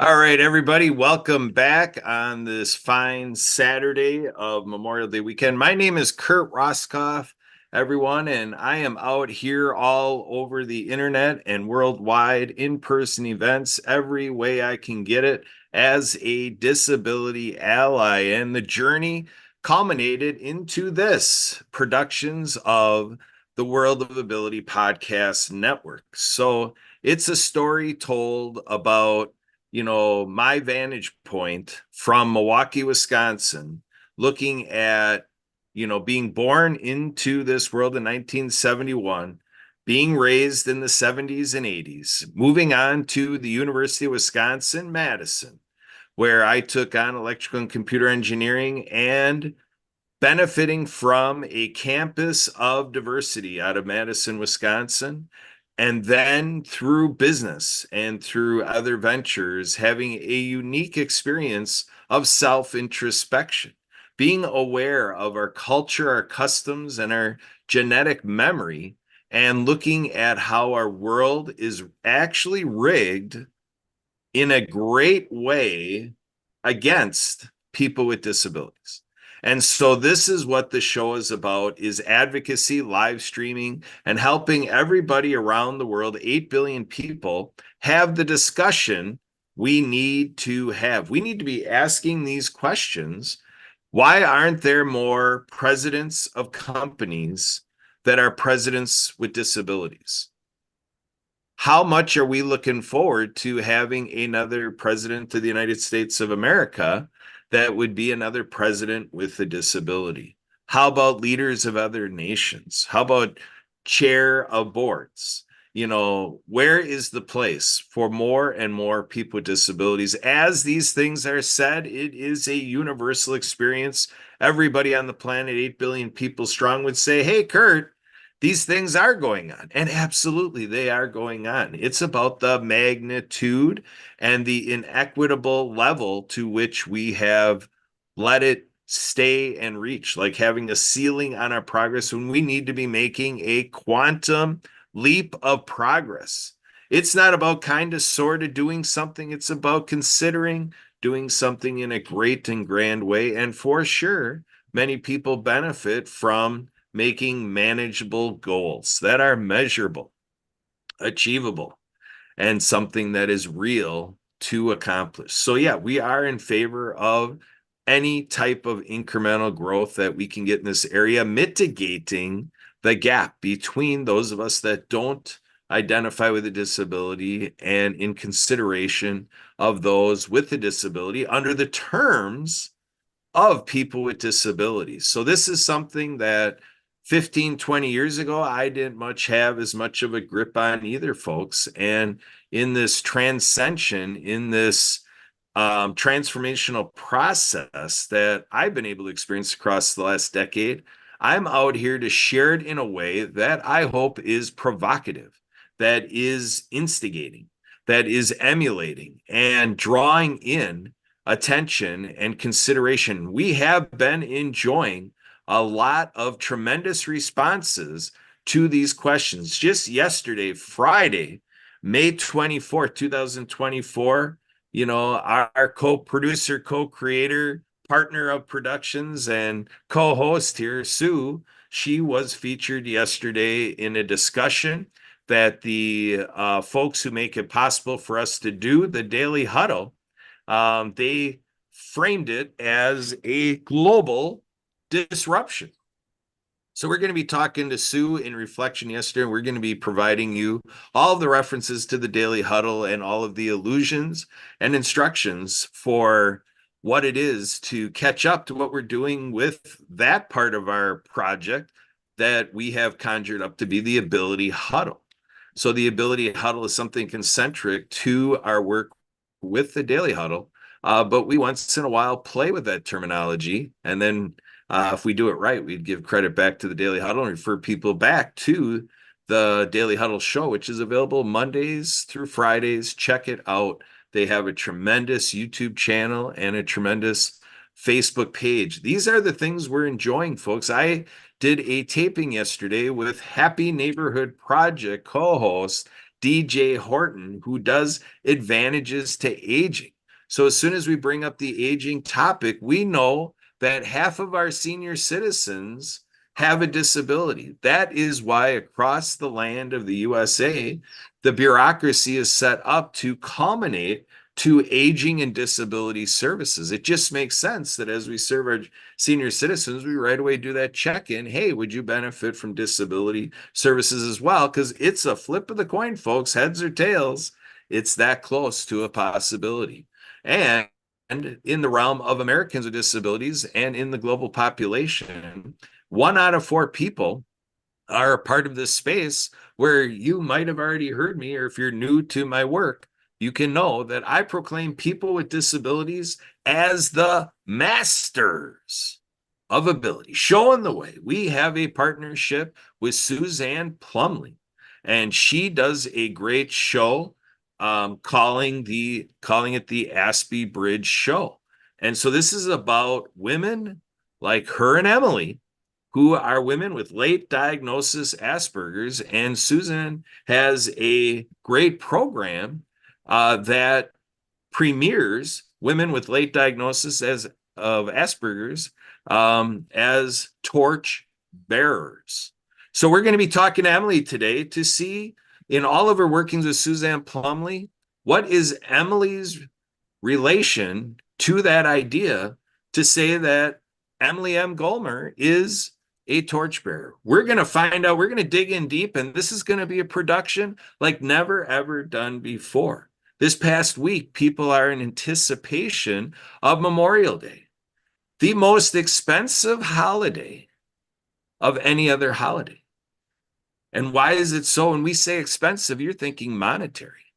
All right, everybody, welcome back on this fine Saturday of Memorial Day weekend. My name is Kurt Roskoff, everyone, and I am out here all over the internet and worldwide in-person events every way I can get it as a disability ally. And the journey culminated into this productions of the World of Ability Podcast Network. So it's a story told about my vantage point from Milwaukee, Wisconsin, looking at, being born into this world in 1971, being raised in the 70s and 80s, moving on to the University of Wisconsin, Madison, where I took on electrical and computer engineering and benefiting from a campus of diversity out of Madison, Wisconsin. And then through business and through other ventures, having a unique experience of self introspection, being aware of our culture, our customs, and our genetic memory, and looking at how our world is actually rigged in a great way against people with disabilities. And so this is what the show is about, is advocacy, live streaming, and helping everybody around the world, 8 billion people, have the discussion we need to have. We need to be asking these questions. Why aren't there more presidents of companies that are presidents with disabilities? How much are we looking forward to having another president of the United States of America that would be another president with a disability? How about leaders of other nations? How about chair of boards? Where is the place for more and more people with disabilities? As these things are said, it is a universal experience. Everybody on the planet, 8 billion people strong, would say, hey, Kurt, these things are going on. And absolutely, they are going on. It's about the magnitude and the inequitable level to which we have let it stay and reach, like having a ceiling on our progress when we need to be making a quantum leap of progress. It's not about kind of sort of doing something, it's about considering doing something in a great and grand way. And for sure, many people benefit from making manageable goals that are measurable, achievable, and something that is real to accomplish. So, yeah, we are in favor of any type of incremental growth that we can get in this area, mitigating the gap between those of us that don't identify with a disability and in consideration of those with a disability under the terms of people with disabilities. So this is something that 15, 20 years ago, I didn't much have as much of a grip on either, folks. And in this transcension, in this transformational process that I've been able to experience across the last decade, I'm out here to share it in a way that I hope is provocative, that is instigating, that is emulating and drawing in attention and consideration. We have been enjoying a lot of tremendous responses to these questions. Just yesterday, Friday, May 24th, 2024, our co-producer, co-creator, partner of productions, and co-host here, Sue, she was featured yesterday in a discussion that the folks who make it possible for us to do the Daily Huddle, they framed it as a global disruption. So we're going to be talking to Sue in reflection yesterday, and we're going to be providing you all of the references to the Daily Huddle and all of the illusions and instructions for what it is to catch up to what we're doing with that part of our project that we have conjured up to be the Ability Huddle. So the Ability Huddle is something concentric to our work with the Daily Huddle, but we once in a while play with that terminology, and then if we do it right, we'd give credit back to the Daily Huddle and refer people back to the Daily Huddle show, which is available Mondays through Fridays. Check it out. They have a tremendous YouTube channel and a tremendous Facebook page. These are the things we're enjoying, folks. I did a taping yesterday with Happy Neighborhood Project co-host DJ Horton, who does advantages to aging. So as soon as we bring up the aging topic, we know that half of our senior citizens have a disability. That is why across the land of the USA, the bureaucracy is set up to culminate to aging and disability services. It just makes sense that as we serve our senior citizens, we right away do that check-in. Hey, would you benefit from disability services as well? Because it's a flip of the coin, folks, heads or tails. It's that close to a possibility. And in the realm of Americans with disabilities and in the global population, 1 out of 4 people are a part of this space where you might have already heard me, or if you're new to my work, you can know that I proclaim people with disabilities as the masters of ability, showing the way. We have a partnership with Suzanne Plumley, and she does a great show calling it the Aspie Bridge Show. And so this is about women like her and Emily, who are women with late diagnosis Asperger's. And Susan has a great program that premieres women with late diagnosis of Asperger's as torch bearers. So we're going to be talking to Emily today to see, in all of her workings with Suzanne Plumley, what is Emily's relation to that idea to say that Emily M. Gollmer is a torchbearer. We're going to find out, we're going to dig in deep, and this is going to be a production like never, ever done before. This past week, people are in anticipation of Memorial Day, the most expensive holiday of any other holiday. And why is it so? When we say expensive, you're thinking monetary.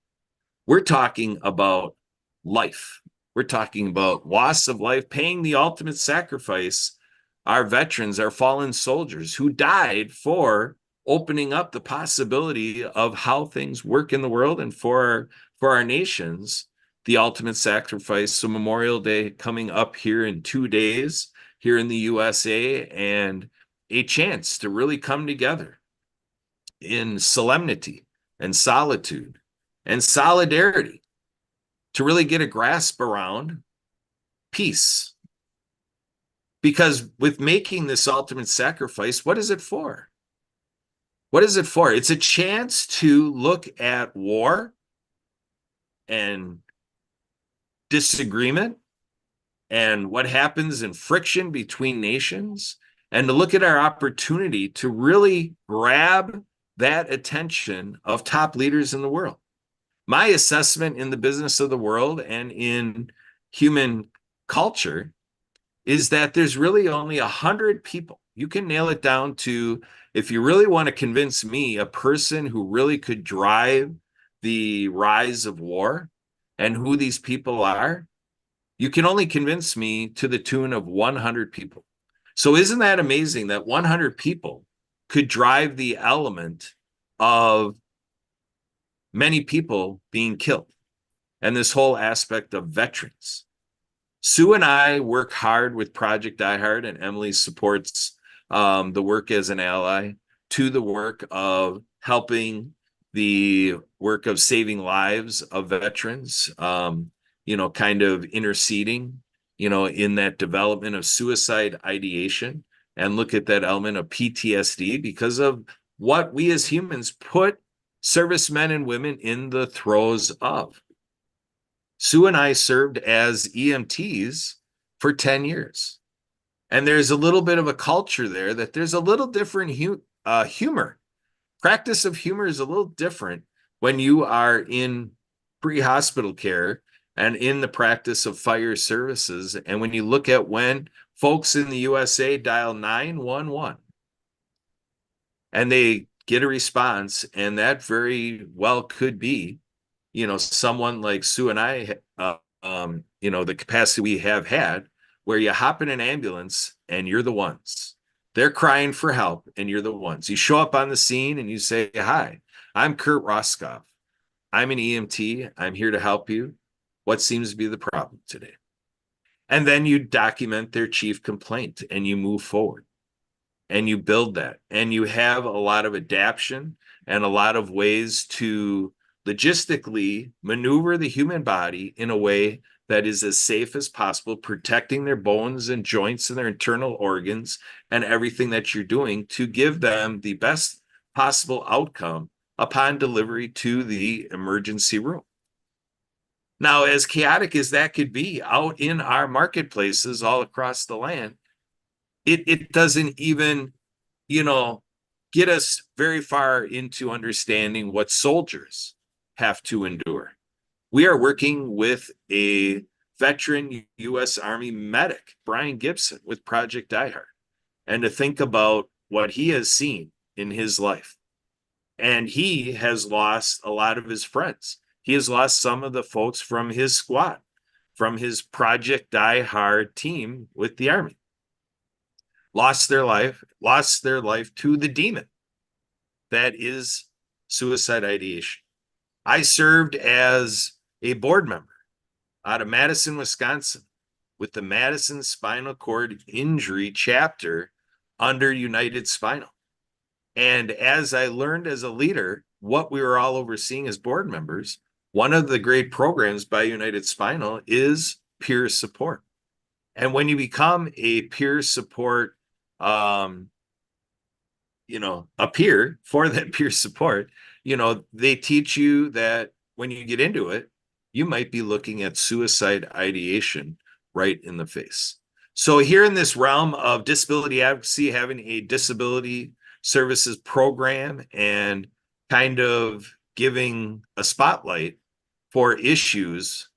We're talking about life. We're talking about loss of life, paying the ultimate sacrifice. Our veterans, our fallen soldiers who died for opening up the possibility of how things work in the world and for our nations, the ultimate sacrifice. So Memorial Day coming up here in 2 days here in the USA, and a chance to really come together in solemnity and solitude and solidarity to really get a grasp around peace. Because with making this ultimate sacrifice, what is it for? What is it for? It's a chance to look at war and disagreement and what happens in friction between nations, and to look at our opportunity to really grab that attention of top leaders in the world. My assessment in the business of the world and in human culture is that there's really only 100 people. You can nail it down to, if you really want to convince me, a person who really could drive the rise of war and who these people are, you can only convince me to the tune of 100 people. So isn't that amazing that 100 people could drive the element of many people being killed and this whole aspect of veterans? Sue and I work hard with Project DieHard, and Emily supports the work as an ally to the work of helping the work of saving lives of veterans, kind of interceding, in that development of suicide ideation, and look at that element of PTSD because of what we as humans put servicemen and women in the throes of. Sue and I served as EMTs for 10 years. And there's a little bit of a culture there that there's a little different humor. Practice of humor is a little different when you are in pre-hospital care and in the practice of fire services. And when you look at when folks in the USA dial 911 and they get a response, and that very well could be someone like Sue and I, the capacity we have had, where you hop in an ambulance and you're the ones. They're crying for help and you're the ones. You show up on the scene and you say, "Hi, I'm Kurt Roskoff. I'm an EMT. I'm here to help you. What seems to be the problem today?" And then you document their chief complaint and you move forward and you build that. And you have a lot of adaptation and a lot of ways to logistically maneuver the human body in a way that is as safe as possible, protecting their bones and joints and their internal organs and everything that you're doing to give them the best possible outcome upon delivery to the emergency room. Now, as chaotic as that could be out in our marketplaces all across the land, it doesn't even, get us very far into understanding what soldiers have to endure. We are working with a veteran U.S. Army medic, Brian Gibson, with Project DieHard, and to think about what he has seen in his life. And he has lost a lot of his friends. He has lost some of the folks from his squad, from his Project DieHard team with the Army. Lost their life to the demon that is suicide ideation. I served as a board member out of Madison, Wisconsin, with the Madison Spinal Cord Injury chapter under United Spinal. And as I learned as a leader what we were all overseeing as board members, one of the great programs by United Spinal is peer support. And when you become a peer support, a peer for that peer support, they teach you that when you get into it, you might be looking at suicide ideation right in the face. So here in this realm of disability advocacy, having a disability services program and kind of giving a spotlight for issues,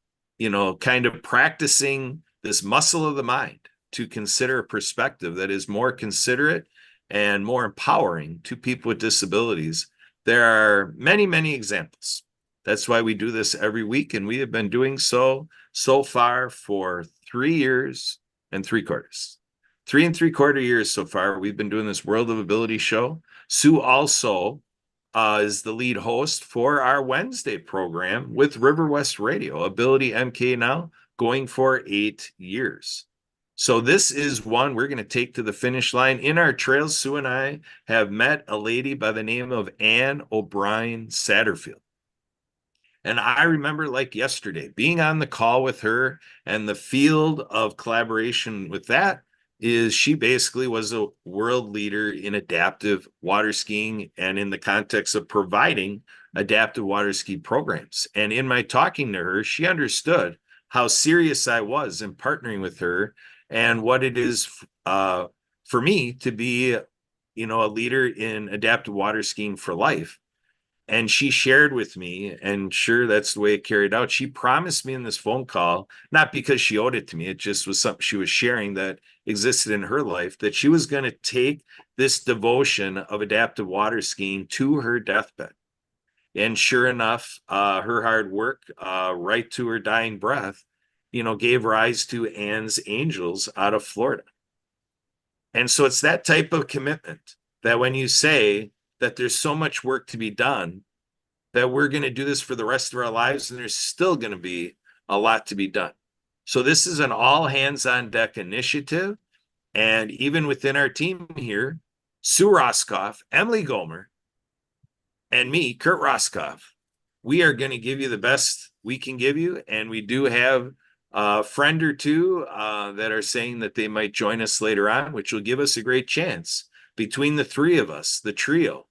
kind of practicing this muscle of the mind to consider a perspective that is more considerate and more empowering to people with disabilities. There are many, many examples. That's why we do this every week, and we have been doing so far for 3 years and 3/4. 3 3/4 years so far. We've been doing this World of Ability show. Sue also is the lead host for our Wednesday program with River West Radio, Ability MK now, going for 8 years. So this is one we're going to take to the finish line. In our trails, Sue and I have met a lady by the name of Ann O'Brien Satterfield. And I remember like yesterday being on the call with her, and the field of collaboration with that is she basically was a world leader in adaptive water skiing and in the context of providing adaptive water ski programs. And in my talking to her, she understood how serious I was in partnering with her and what it is for me to be, a leader in adaptive water skiing for life. And she shared with me, and sure, that's the way it carried out. She promised me in this phone call, not because she owed it to me, it just was something she was sharing that existed in her life, that she was going to take this devotion of adaptive water skiing to her deathbed. And sure enough, her hard work, right to her dying breath, gave rise to Ann's Angels out of Florida. And so it's that type of commitment that when you say that there's so much work to be done, that we're going to do this for the rest of our lives, and there's still going to be a lot to be done. So this is an all hands on deck initiative. And even within our team here, Sue Roskoff, Emily Gomer, and me, Kurt Roskoff, we are going to give you the best we can give you. And we do have a friend or two that are saying that they might join us later on, which will give us a great chance between the three of us, the trio,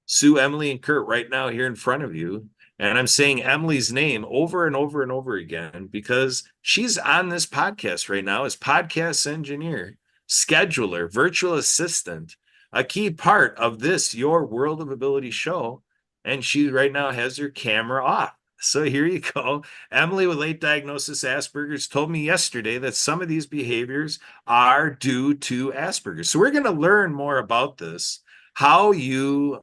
Sue, Emily, and Kurt, right now here in front of you. And I'm saying Emily's name over and over and over again because she's on this podcast right now as podcast engineer, scheduler, virtual assistant, a key part of this Your World of Ability show. And she right now has her camera off. So here you go. Emily with late diagnosis Asperger's told me yesterday that some of these behaviors are due to Asperger's. So we're going to learn more about this, how you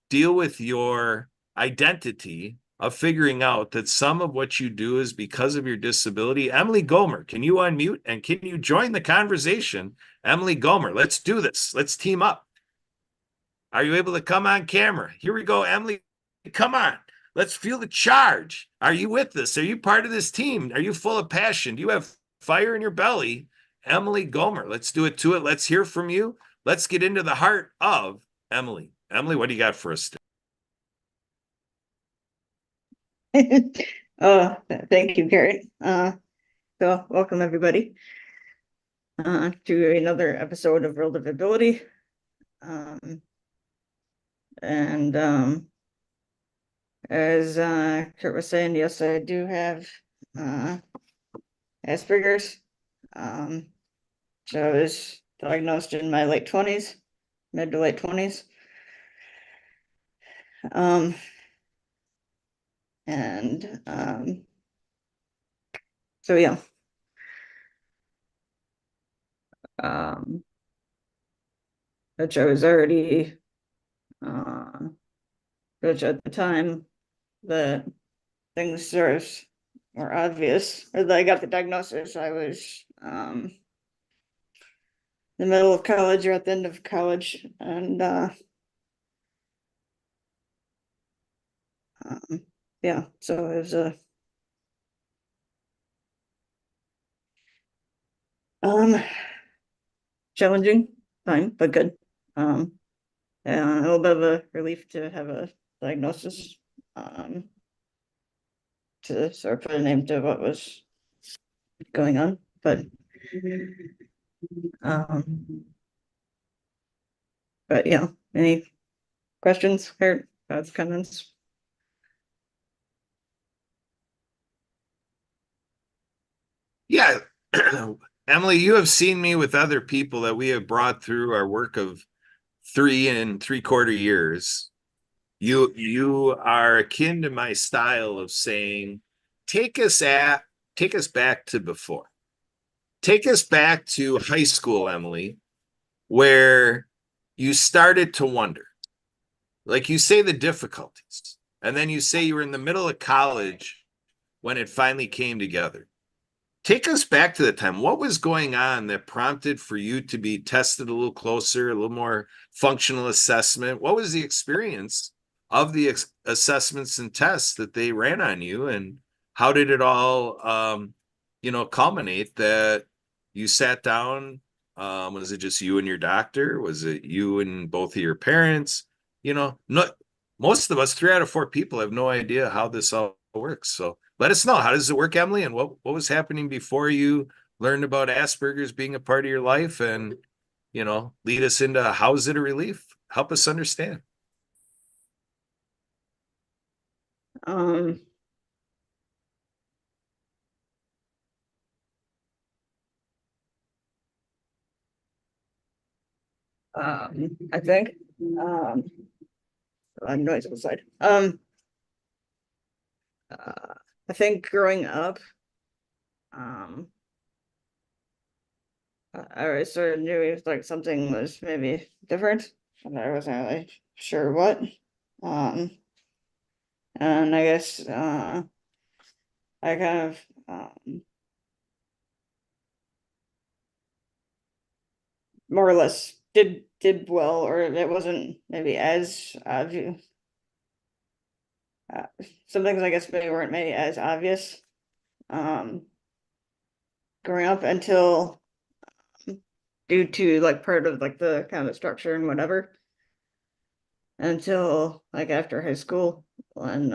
deal with your identity of figuring out that some of what you do is because of your disability. Emily Gomer, can you unmute and can you join the conversation? Emily Gomer, let's do this. Let's team up. Are you able to come on camera? Here we go, Emily. Come on. Let's feel the charge. Are you with us? Are you part of this team? Are you full of passion? Do you have fire in your belly? Emily Gomer, let's do it to it. Let's hear from you. Let's get into the heart of Emily. Emily, what do you got for us today? Thank you, Garrett. So welcome everybody to another episode of Real Livability. Um, and as Kurt was saying, yes, I do have uh, Asperger's. Um, so I was diagnosed in my late 20s, mid to late 20s. Um, and so yeah. Um, which I was already uh, which at the time that things sort of were obvious, or that I got the diagnosis, I was in the middle of college or at the end of college, and yeah, so it was a um challenging time, but good. And a little bit of a relief to have a diagnosis, um, to sort of put a name to what was going on. Um, but yeah, any questions, Kurt, thoughts, comments? Yeah. Emily, you have seen me with other people that we have brought through our work of 3 and 3/4 years. You are akin to my style of saying, take us at take us back to before. Take us back to high school, Emily, where you started to wonder. Like you say the difficulties, and then you say you were in the middle of college when it finally came together. Take us back to the time. What was going on that prompted for you to be tested a little closer, a little more functional assessment? What was the experience of the assessments and tests that they ran on you, and how did it all, culminate that you sat down? Was it just you and your doctor? Was it you and both of your parents? Not most of us, 3 out of 4 people, have no idea how this all works. So let us know, how does it work, Emily, and what was happening before you learned about Asperger's being a part of your life, and lead us into how is it a relief? Help us understand. Um, I think, um, noise outside. I think growing up, um, I always sort of knew it was like something was maybe different, and I wasn't really sure what. Um, and I guess, I kind of, more or less did well, or it wasn't maybe as obvious. Some things I guess maybe weren't maybe as obvious, um, growing up until, due to like part of like the kind of structure and whatever, until like after high school, when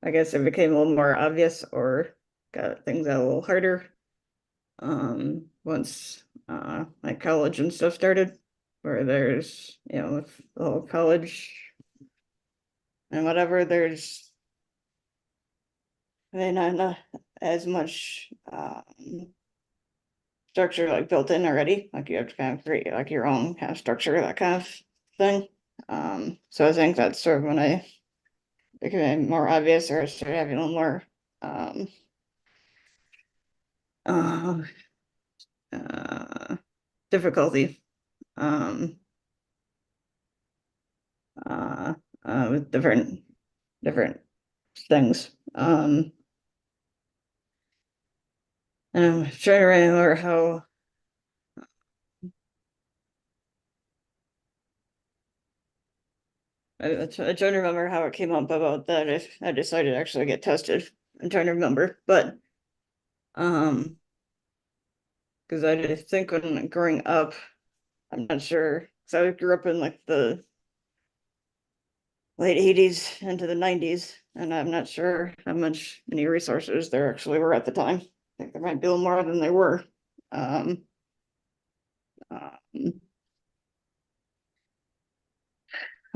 I guess it became a little more obvious, or got things out a little harder, once like college and stuff started, where there's, with the whole college and whatever, there's not as much structure like built in already. Like you have to kind of create like your own kind of structure, that kind of thing. So I think that's sort of when I became more obvious, or started having a little more um uh, uh difficulty, um uh with different things. And I'm trying to remember how I'm trying to remember how it came up about that. If I decided to actually get tested, I'm trying to remember, but um, because I just think when growing up, I'm not sure. So I grew up in like the late 80s into the 90s, and I'm not sure how many resources there actually were at the time. I think there might be a little more than there were. Um, um,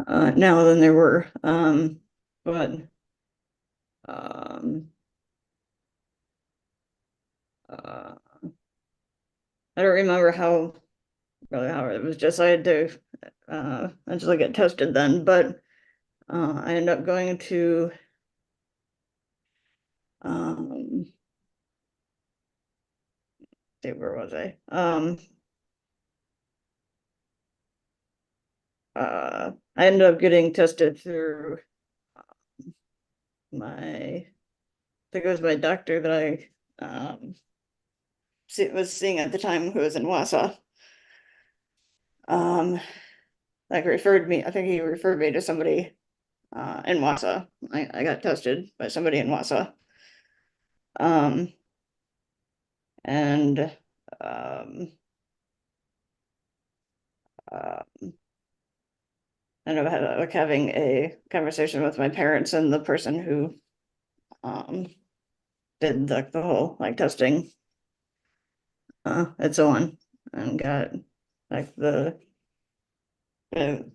Now than there were. But um, uh, I don't remember how really how it was decided to actually get tested then, but I ended up going to see, where was I? I ended up getting tested through I think it was my doctor that I was seeing at the time, who was in Wausau. Like I think he referred me to somebody in Wausau. I got tested by somebody in Wausau. And uh, ended up like having a conversation with my parents and the person who did the whole like testing and so on, and got like the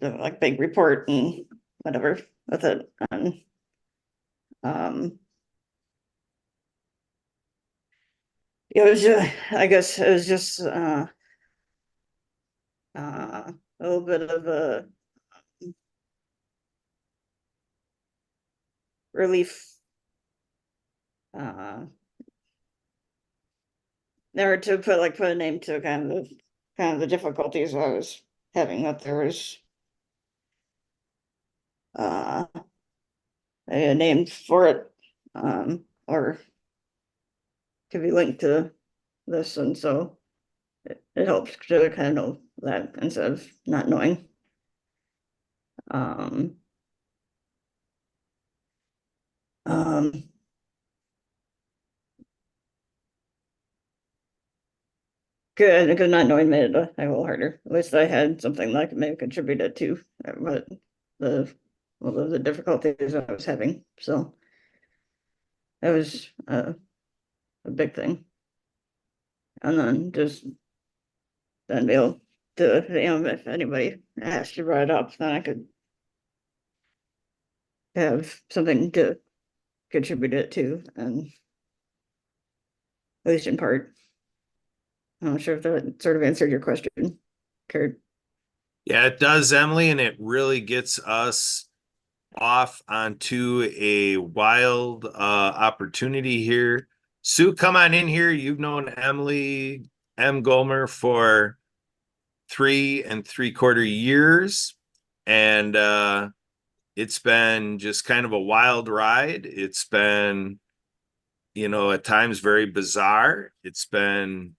like big report and whatever with it. And it was just, I guess it was just a little bit of a relief, never to put a name to kind of the difficulties I was having, that there was a name for it, or could be linked to this, and so it helps to kind of know that instead of not knowing. Um, um, Good, because not knowing made it a little harder. At least I had something that I could maybe contribute it to, but the the difficulties I was having. So that was a big thing. And then just then be able to, if anybody asked to brought it up, then I could have something to contribute it to, and at least in part. I'm not sure if that sort of answered your question, Kurt. Yeah, it does, Emily, and it really gets us off onto a wild opportunity here. Sue, come on in here. You've known Emily M. Gomer for 3 3/4 years, and it's been just kind of a wild ride. It's been, at times very bizarre. It's been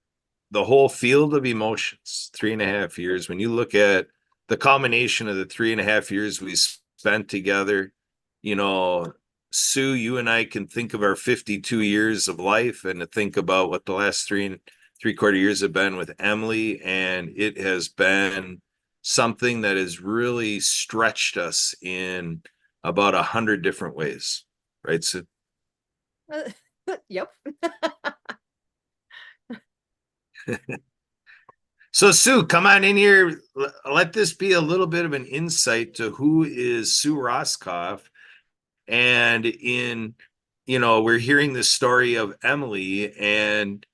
the whole field of emotions, 3.5 years. When you look at the culmination of the 3.5 years we spent together, you know, Sue, you and I can think of our 52 years of life and to think about what the last 3 3/4 years have been with Emily. And it has been something that has really stretched us in about 100 different ways. Right, Sue? Yep. So Sue, come on in here. Let this be a little bit of an insight to who is Sue Roskoff. And we're hearing the story of Emily, and,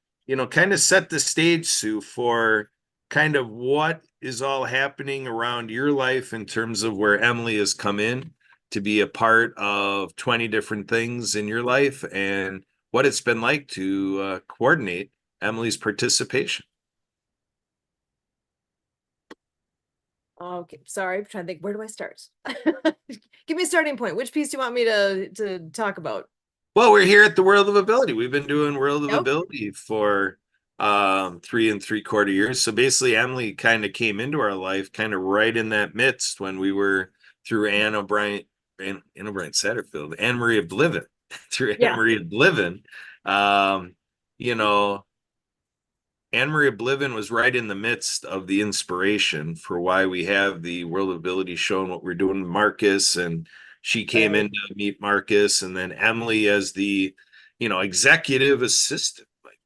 kind of set the stage, Sue, for kind of what is all happening around your life in terms of where Emily has come in to be a part of 20 different things in your life, and what it's been like to coordinate Emily's participation. Okay, sorry, I'm trying to think, where do I start? Give me a starting point. Which piece do you want me to talk about? Well, we're here at the World of Ability. We've been doing World of Nope. Ability for 3 3/4 years. So basically, Emily kind of came into our life kind of right in that midst when we were through Anne O'Brien Satterfield, Anne Marie Oblivion, through Yeah. Anne Marie Oblivion. You know, Anne Marie Oblivion was right in the midst of the inspiration for why we have the World of Ability show and what we're doing with Marcus. And she came in to meet Marcus, and then Emily as the, executive assistant. Like,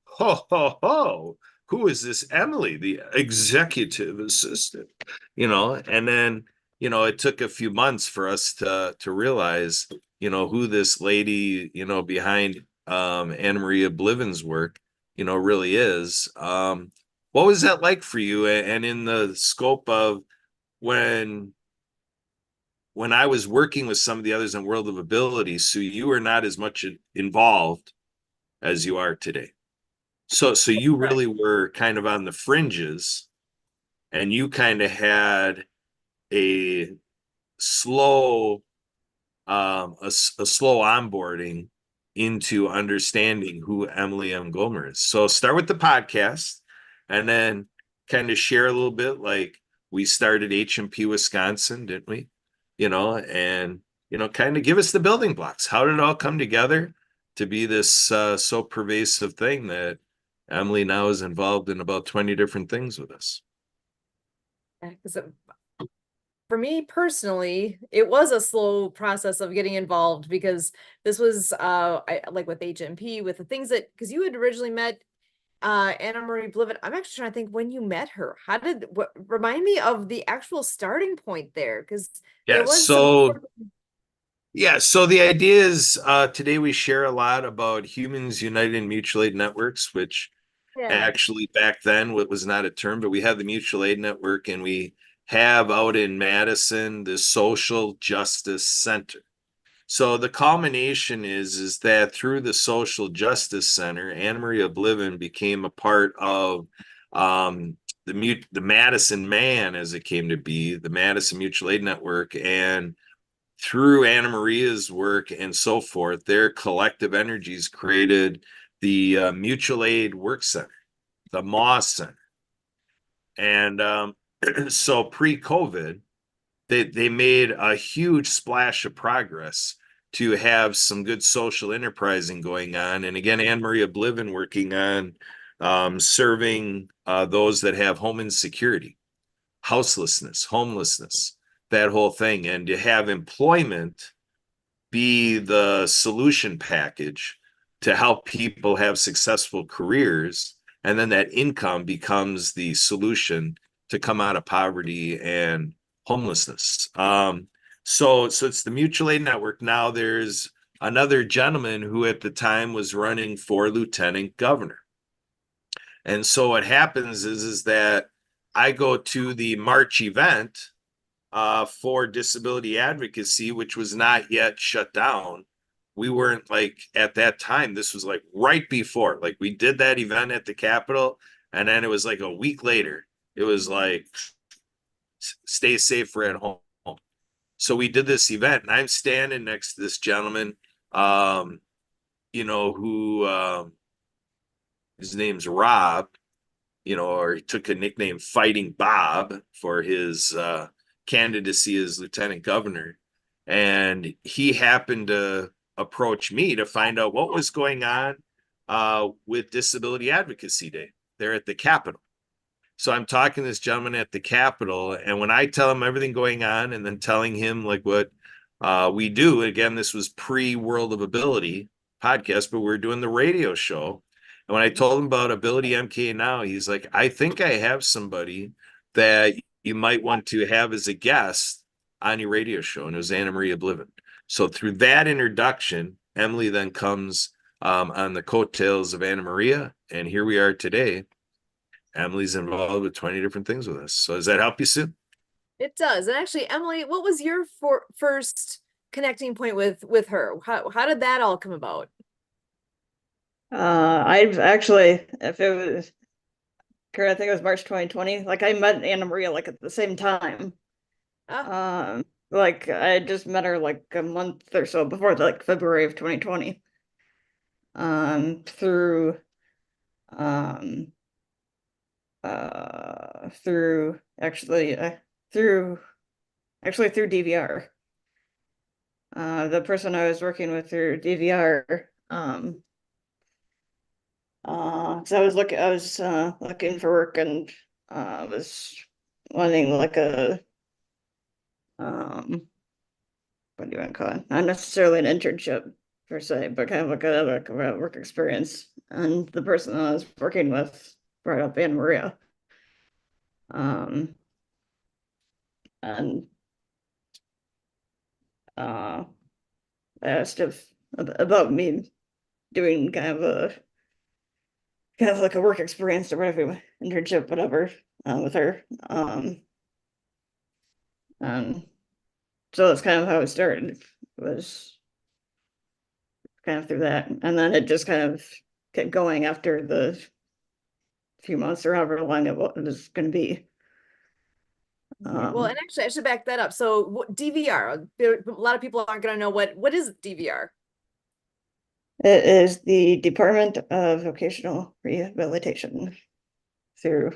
ho, ho, ho. Who is this Emily, the executive assistant? And then, it took a few months for us to realize, who this lady, behind Anna Maria Bliven's work, really is. What was that like for you? And in the scope of when I was working with some of the others in World of Ability, Sue, you were not as much involved as you are today. So you really were kind of on the fringes, and you kind of had a slow slow onboarding into understanding who Emily M. Gomer is. So start with the podcast, and then kind of share a little bit. Like, we started HMP Wisconsin, didn't we? And kind of give us the building blocks. How did it all come together to be this so pervasive thing that Emily now is involved in about 20 different things with us? Because for me personally, it was a slow process of getting involved, because this was like with HMP, with the things that, because you had originally met Anna Marie Bliven. I'm actually trying to think when you met her. Remind me of the actual starting point there, because there was so the idea is today we share a lot about Humans United in Mutual Aid Networks, which actually back then was not a term, but we have the Mutual Aid Network, and we have out in Madison the Social Justice Center. So the culmination is that through the Social Justice Center, Anna Maria Bliven became a part of the Madison MAN, as it came to be, the Madison Mutual Aid Network. And through Anna Maria's work and so forth, their collective energies created the Mutual Aid Work Center, the Moss Center. And so pre-COVID, they made a huge splash of progress to have some good social enterprising going on. And again, Anna Maria Bliven working on serving those that have home insecurity, houselessness, homelessness, that whole thing. And to have employment be the solution package to help people have successful careers. And then that income becomes the solution to come out of poverty and homelessness. So it's the Mutual Aid Network. Now there's another gentleman who at the time was running for lieutenant governor. And so what happens is that I go to the March event for disability advocacy, which was not yet shut down. We weren't like at that time, this was like right before, like we did that event at the Capitol, and then it was like a week later, it was like, stay safe, we're at home. So we did this event, and I'm standing next to this gentleman, who his name's Rob, or he took a nickname Fighting Bob for his candidacy as lieutenant governor. And he happened to approach me to find out what was going on with Disability Advocacy Day there at the Capitol. So I'm talking to this gentleman at the Capitol, and when I tell him everything going on and then telling him like what we do, again, this was pre-World of Ability podcast, but we're doing the radio show. And when I told him about Ability MK Now, he's like, I think I have somebody that you might want to have as a guest on your radio show. And it was Anna Maria Bliven. So through that introduction, Emily then comes on the coattails of Anna Maria. And here we are today. Emily's involved with 20 different things with us. So does that help you, Sue? It does. And actually, Emily, what was your first connecting point with her? How did that all come about? I've actually, if it was, I think it was March 2020, like I met Anna Maria like at the same time. Like I just met her like a month or so before, like February of 2020. Through through DVR. The person I was working with through DVR, so I was looking for work, and was wanting like a what do you want to call it? Not necessarily an internship per se, but kind of like a work experience. And the person I was working with brought up Anna Maria. And asked if about me doing kind of like a work experience or whatever, internship, whatever, with her. And so that's kind of how it started, was kind of through that. And then it just kind of kept going after the few months or however long it was going to be. Well, and actually I should back that up. So DVR, a lot of people aren't going to know what is DVR? It is the Department of Vocational Rehabilitation through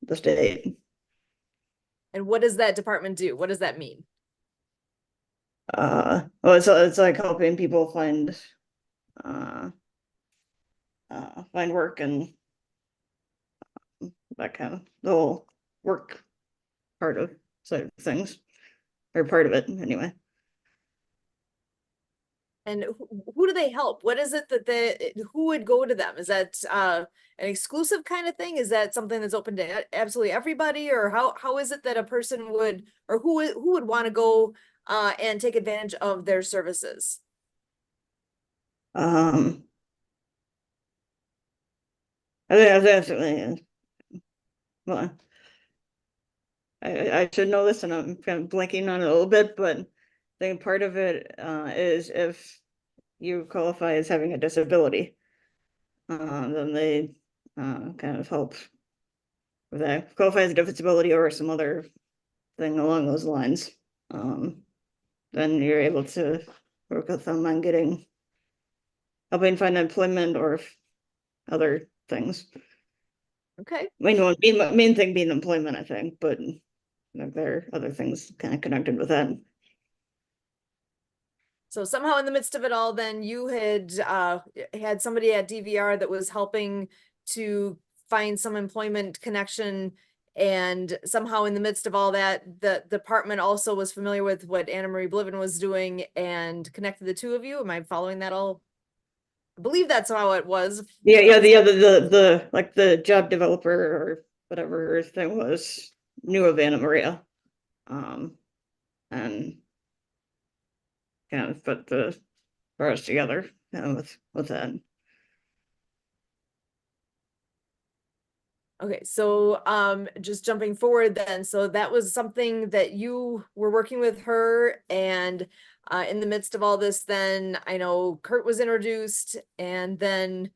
the state. And what does that department do? What does that mean? Well, it's like helping people find work and that kind of the whole work part of side of things, or part of it anyway. And who do they help? What is it that who would go to them? Is that an exclusive kind of thing? Is that something that's open to absolutely everybody? Or how is it that a person would, or who would want to go and take advantage of their services? I think that's absolutely, well, I should know this and I'm kind of blanking on it a little bit, but I think part of it is if you qualify as having a disability, then they kind of help with that. Qualify as a disability or some other thing along those lines. Then you're able to work with them on helping find employment or other things. Okay. Main thing being employment, I think, but there are other things kind of connected with that. So somehow in the midst of it all, then you had somebody at DVR that was helping to find some employment connection, and somehow in the midst of all that, the department also was familiar with what Anna Marie Bliven was doing and connected the two of you. Am I following that all? I believe that's how it was. Yeah, the like the job developer or whatever her thing was knew of Anna Maria, and kind of put the parts together with that. Okay, so just jumping forward then, so that was something that you were working with her, and in the midst of all this, then I know Kurt was introduced, and then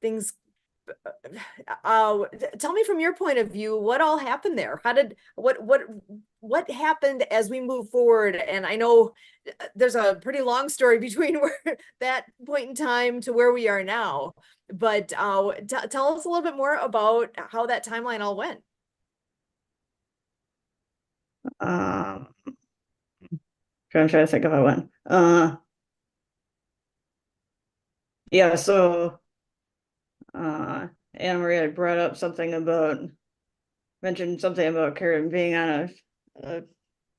things tell me from your point of view what all happened there. How did what happened as we move forward? And I know there's a pretty long story between where that point in time to where we are now, but tell us a little bit more about how that timeline all went. I'm trying to think of how it went. Yeah, so Anna Maria had brought up mentioned something about Karen being on a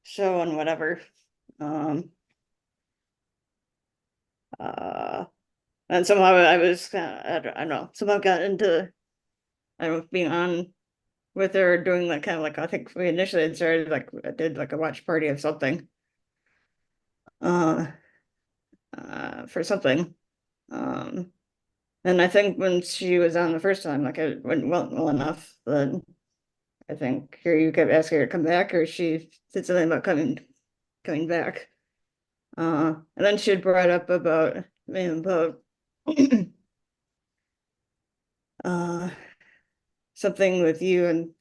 show and whatever. And somehow I was kind of, I don't know, somehow got into, I don't know, being on with her, doing that kind of like, I think we initially had started like, I did like a watch party of something. For something. And I think when she was on the first time, like it went well enough, but I think here you kept asking her to come back, or she said something about coming back. And then she had brought up about something with you and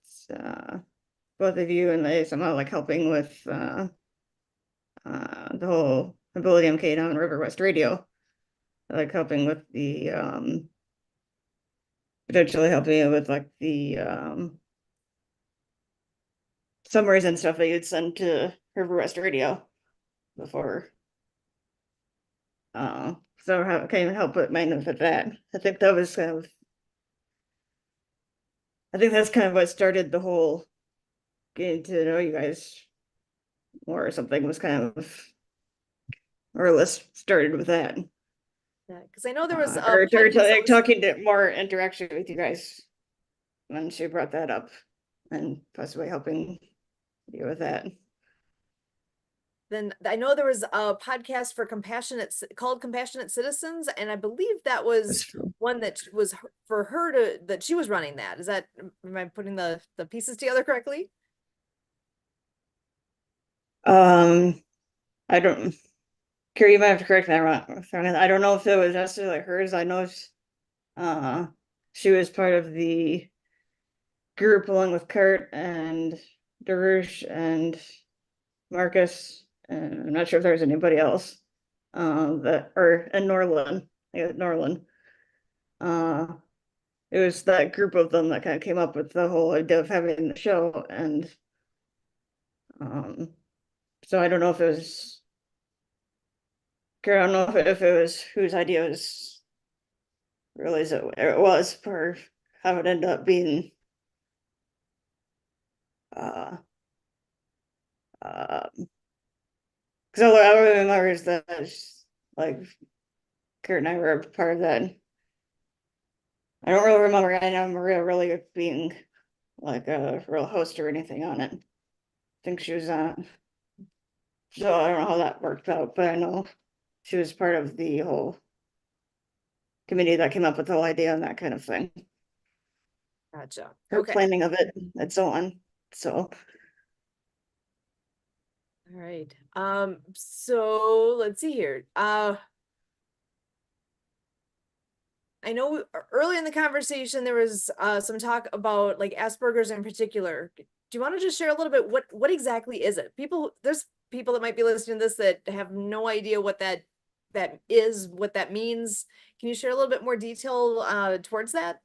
both of you, and they somehow like helping with the whole Ability MK down River West Radio, like helping with the potentially helping you with like the summaries and stuff that you'd send to River West Radio before. So how can you help with maintenance with that? I think that was kind of, I think that's kind of what started the whole getting to know you guys more or something, was kind of or let's started with that. Yeah, because I know there was a Or podcast that like was- talking to more interaction with you guys when she brought that up and possibly helping you with that. then I know there was a podcast for called Compassionate Citizens, and I believe that was That's true. one that was for her that she was running that. Is that, am I putting the pieces together correctly? I don't, Carrie, you might have to correct me if I'm wrong. I don't know if it was necessarily hers. I know she was part of the group along with Kurt and Darush and Marcus, and I'm not sure if there was anybody else. And Norlin. Yeah, Norlin. It was that group of them that kind of came up with the whole idea of having the show, and so I don't know if it was, I don't know if it was whose idea was really it was, for how it ended up being because all I remember is that like Kurt and I were a part of that. I don't really remember Anna Maria really being like a real host or anything on it. I think she was so I don't know how that worked out, but I know she was part of the whole committee that came up with the whole idea and that kind of thing. Gotcha. Her Okay. planning of it and so on. So All right. So let's see here. I know early in the conversation there was some talk about like Asperger's in particular. Do you want to just share a little bit what exactly is it? There's people that might be listening to this that have no idea what that is, what that means. Can you share a little bit more detail towards that?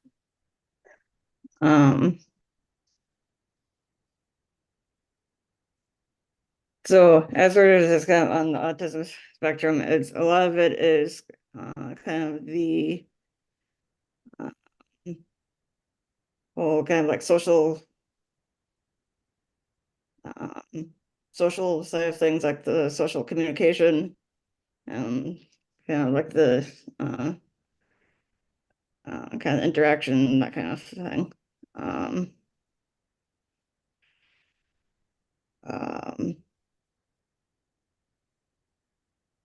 so Asperger's is kind of on the autism spectrum. It's a lot of it is kind of the whole kind of like social side of things, like the social communication, kind of like the kind of interaction, that kind of thing.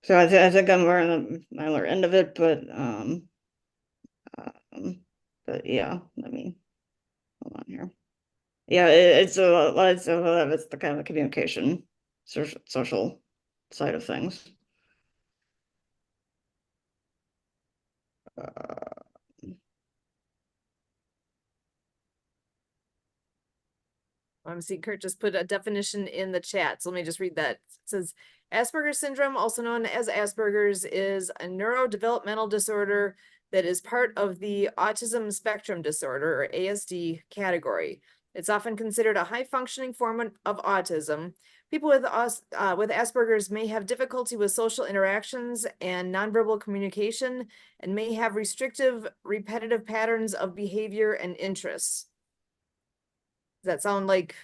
So I think I'm more on the milder end of it, but yeah, let me hold on here. Yeah, it's a lot of it's the kind of communication, social side of things. I'm seeing Kurt just put a definition in the chat. So let me just read that. It says Asperger's syndrome, also known as Asperger's, is a neurodevelopmental disorder that is part of the autism spectrum disorder, or ASD category. It's often considered a high functioning form of autism. People with Asperger's may have difficulty with social interactions and nonverbal communication, and may have restrictive, repetitive patterns of behavior and interests. Does that sound like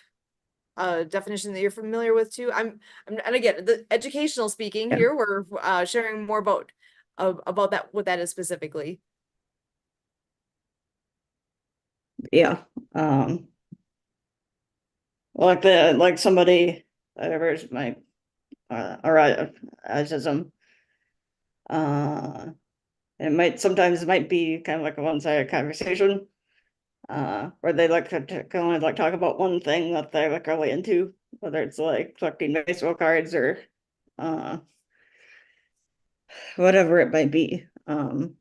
a definition that you're familiar with too? And again, the educational speaking Yeah. here, we're sharing more about that, what that is specifically. Yeah. Like somebody that ever might or autism. Sometimes it might be kind of like a one-sided conversation. Where they like to only like talk about one thing that they're like really into, whether it's like collecting baseball cards or whatever it might be. But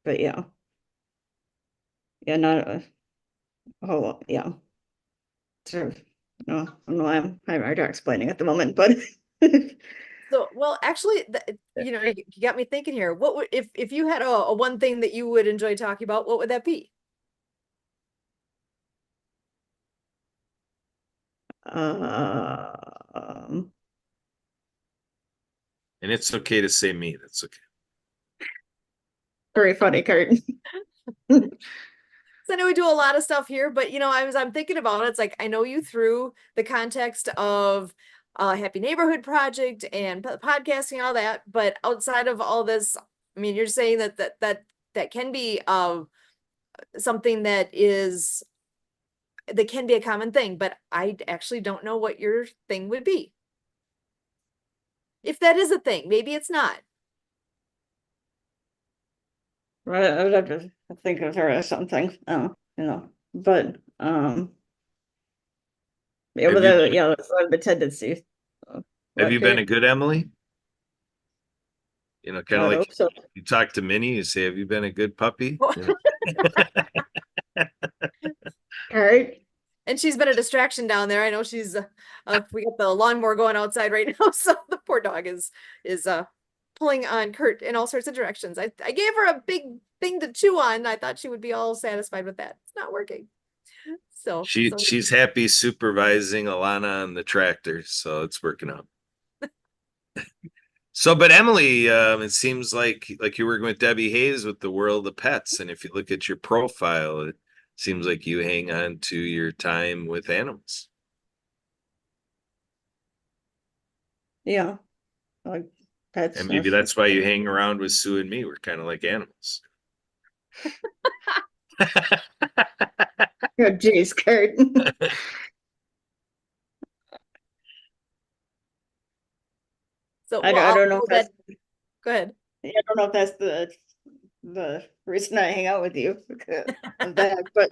yeah. Yeah, not a whole lot, yeah. Sort of, no, I don't know why I'm having a hard time explaining at the moment, but So, well, actually, you got me thinking here. What would, if you had a one thing that you would enjoy talking about, what would that be? um, And it's okay to say me. That's okay. very funny, Kurt. So I know we do a lot of stuff here, but I'm thinking about it. It's like, I know you through the context of Happy Neighborhood Project and podcasting, all that. But outside of all this, I mean, you're saying that can be something that can be a common thing, but I actually don't know what your thing would be. If that is a thing, maybe it's not. Right, I would have to think of her as something, but, yeah, Have but you that, been- yeah, that's sort of the tendency. Have you been a good Emily? You know, I kind of would like hope so. you talk to Minnie, you say, "Have you been a good puppy?" Alright, And she's been a distraction down there. I know she's we got the lawnmower going outside right now, so the poor dog is pulling on Kurt in all sorts of directions. I gave her a big thing to chew on. I thought she would be all satisfied with that. It's not working. So She's happy supervising Alana on the tractor, so it's working out. So, but Emily, it seems like you're working with Debbie Hayes with the World of Pets, and if you look at your profile, it seems like you hang on to your time with animals. yeah, like, pets. And maybe that's why you hang around with Sue and me. We're kind of like animals. Oh, geez, Kurt. so I well, don't know if that's, go ahead. I don't know if that's the reason I hang out with you, because of that, but.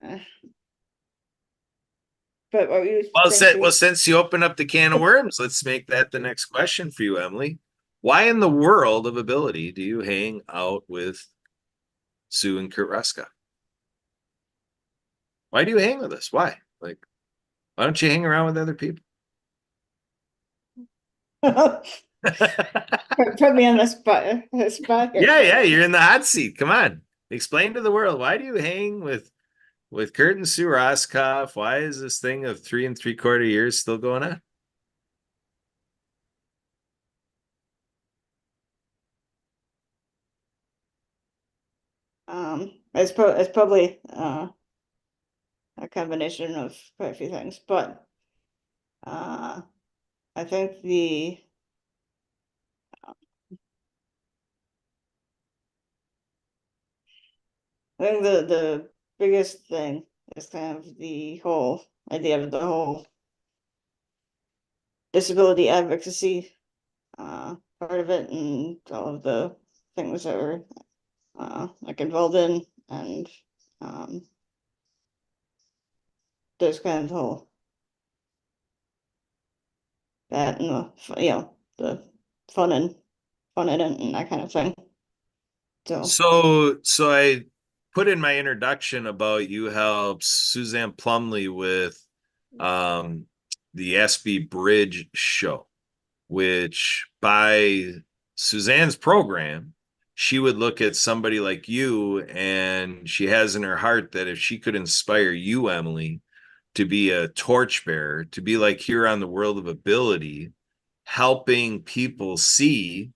uh, But what you Well, since you open up the can of worms, let's make that the next question for you, Emily. Why in the world of ability do you hang out with Sue and Kurt Ruska? Why do you hang with us? Why? Like, why don't you hang around with other people? put me on the spot here. Yeah, you're in the hot seat. Come on. Explain to the world, why do you hang with Kurt and Sue Roscoff? Why is this thing of 3 3/4 years still going on? It's probably a combination of quite a few things, but I think the biggest thing is kind of the whole idea of the whole disability advocacy part of it, and all of the things that we're like involved in, and there's kind of the whole that and the fun in it and that kind of thing. So I put in my introduction about you helped Suzanne Plumley with the SB Bridge show, which by Suzanne's program, she would look at somebody like you, and she has in her heart that if she could inspire you, Emily, to be a torchbearer, to be like here on the World of Ability, helping people see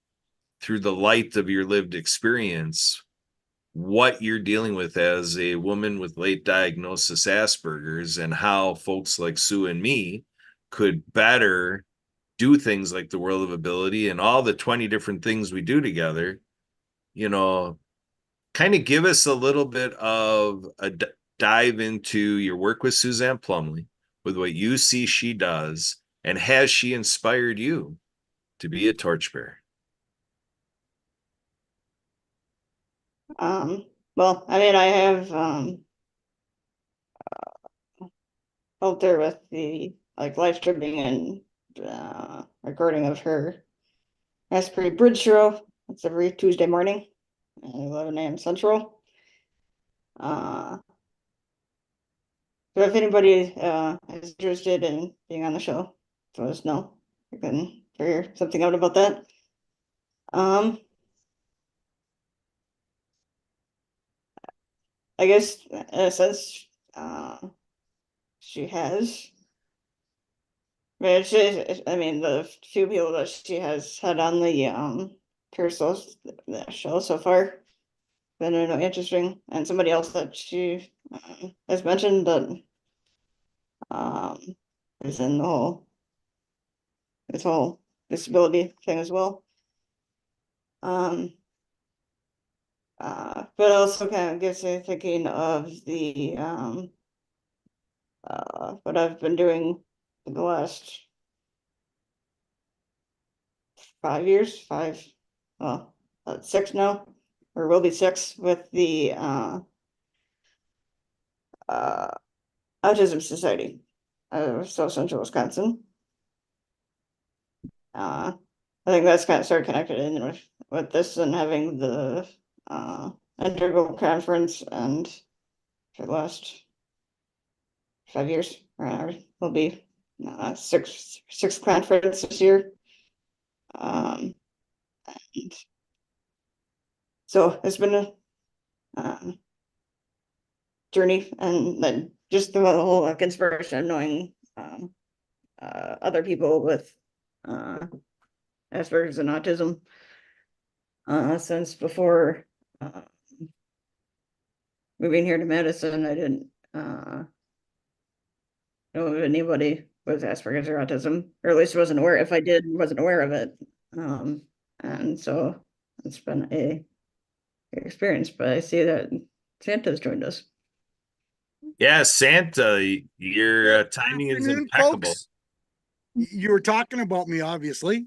through the light of your lived experience what you're dealing with as a woman with late diagnosis Asperger's, and how folks like Sue and me could better do things like the World of Ability and all the 20 different things we do together. Kind of give us a little bit of a dive into your work with Suzanne Plumley, with what you see she does, and has she inspired you to be a torchbearer? Well, I mean, I have helped her with the live streaming and recording of her Raspberry Bridge show. It's every Tuesday morning at 11 a.m. Central. So if anybody is interested in being on the show, let us know. I can figure something out about that. I guess in a sense, she has. I mean, the few people that she has had on the Pearsall show so far been interesting, and somebody else that she has mentioned that is in the whole this whole disability thing as well. But also kind of gets me thinking of the what I've been doing for the last 5 years, six now, or will be six, with the Autism Society of South Central Wisconsin. I think that's kind of started connected in with this and having the integral conference, and for the last 5 years, will be six conference this year. And so it's been a journey, and then just the whole inspiration of knowing other people with Asperger's and autism since before moving here to Madison. I didn't know of anybody with Asperger's or autism, or at least wasn't aware. If I did, wasn't aware of it. And so it's been a experience, but I see that Santa's joined us. Yeah, Santa, your timing is Afternoon, impeccable. folks. You were talking about me, obviously.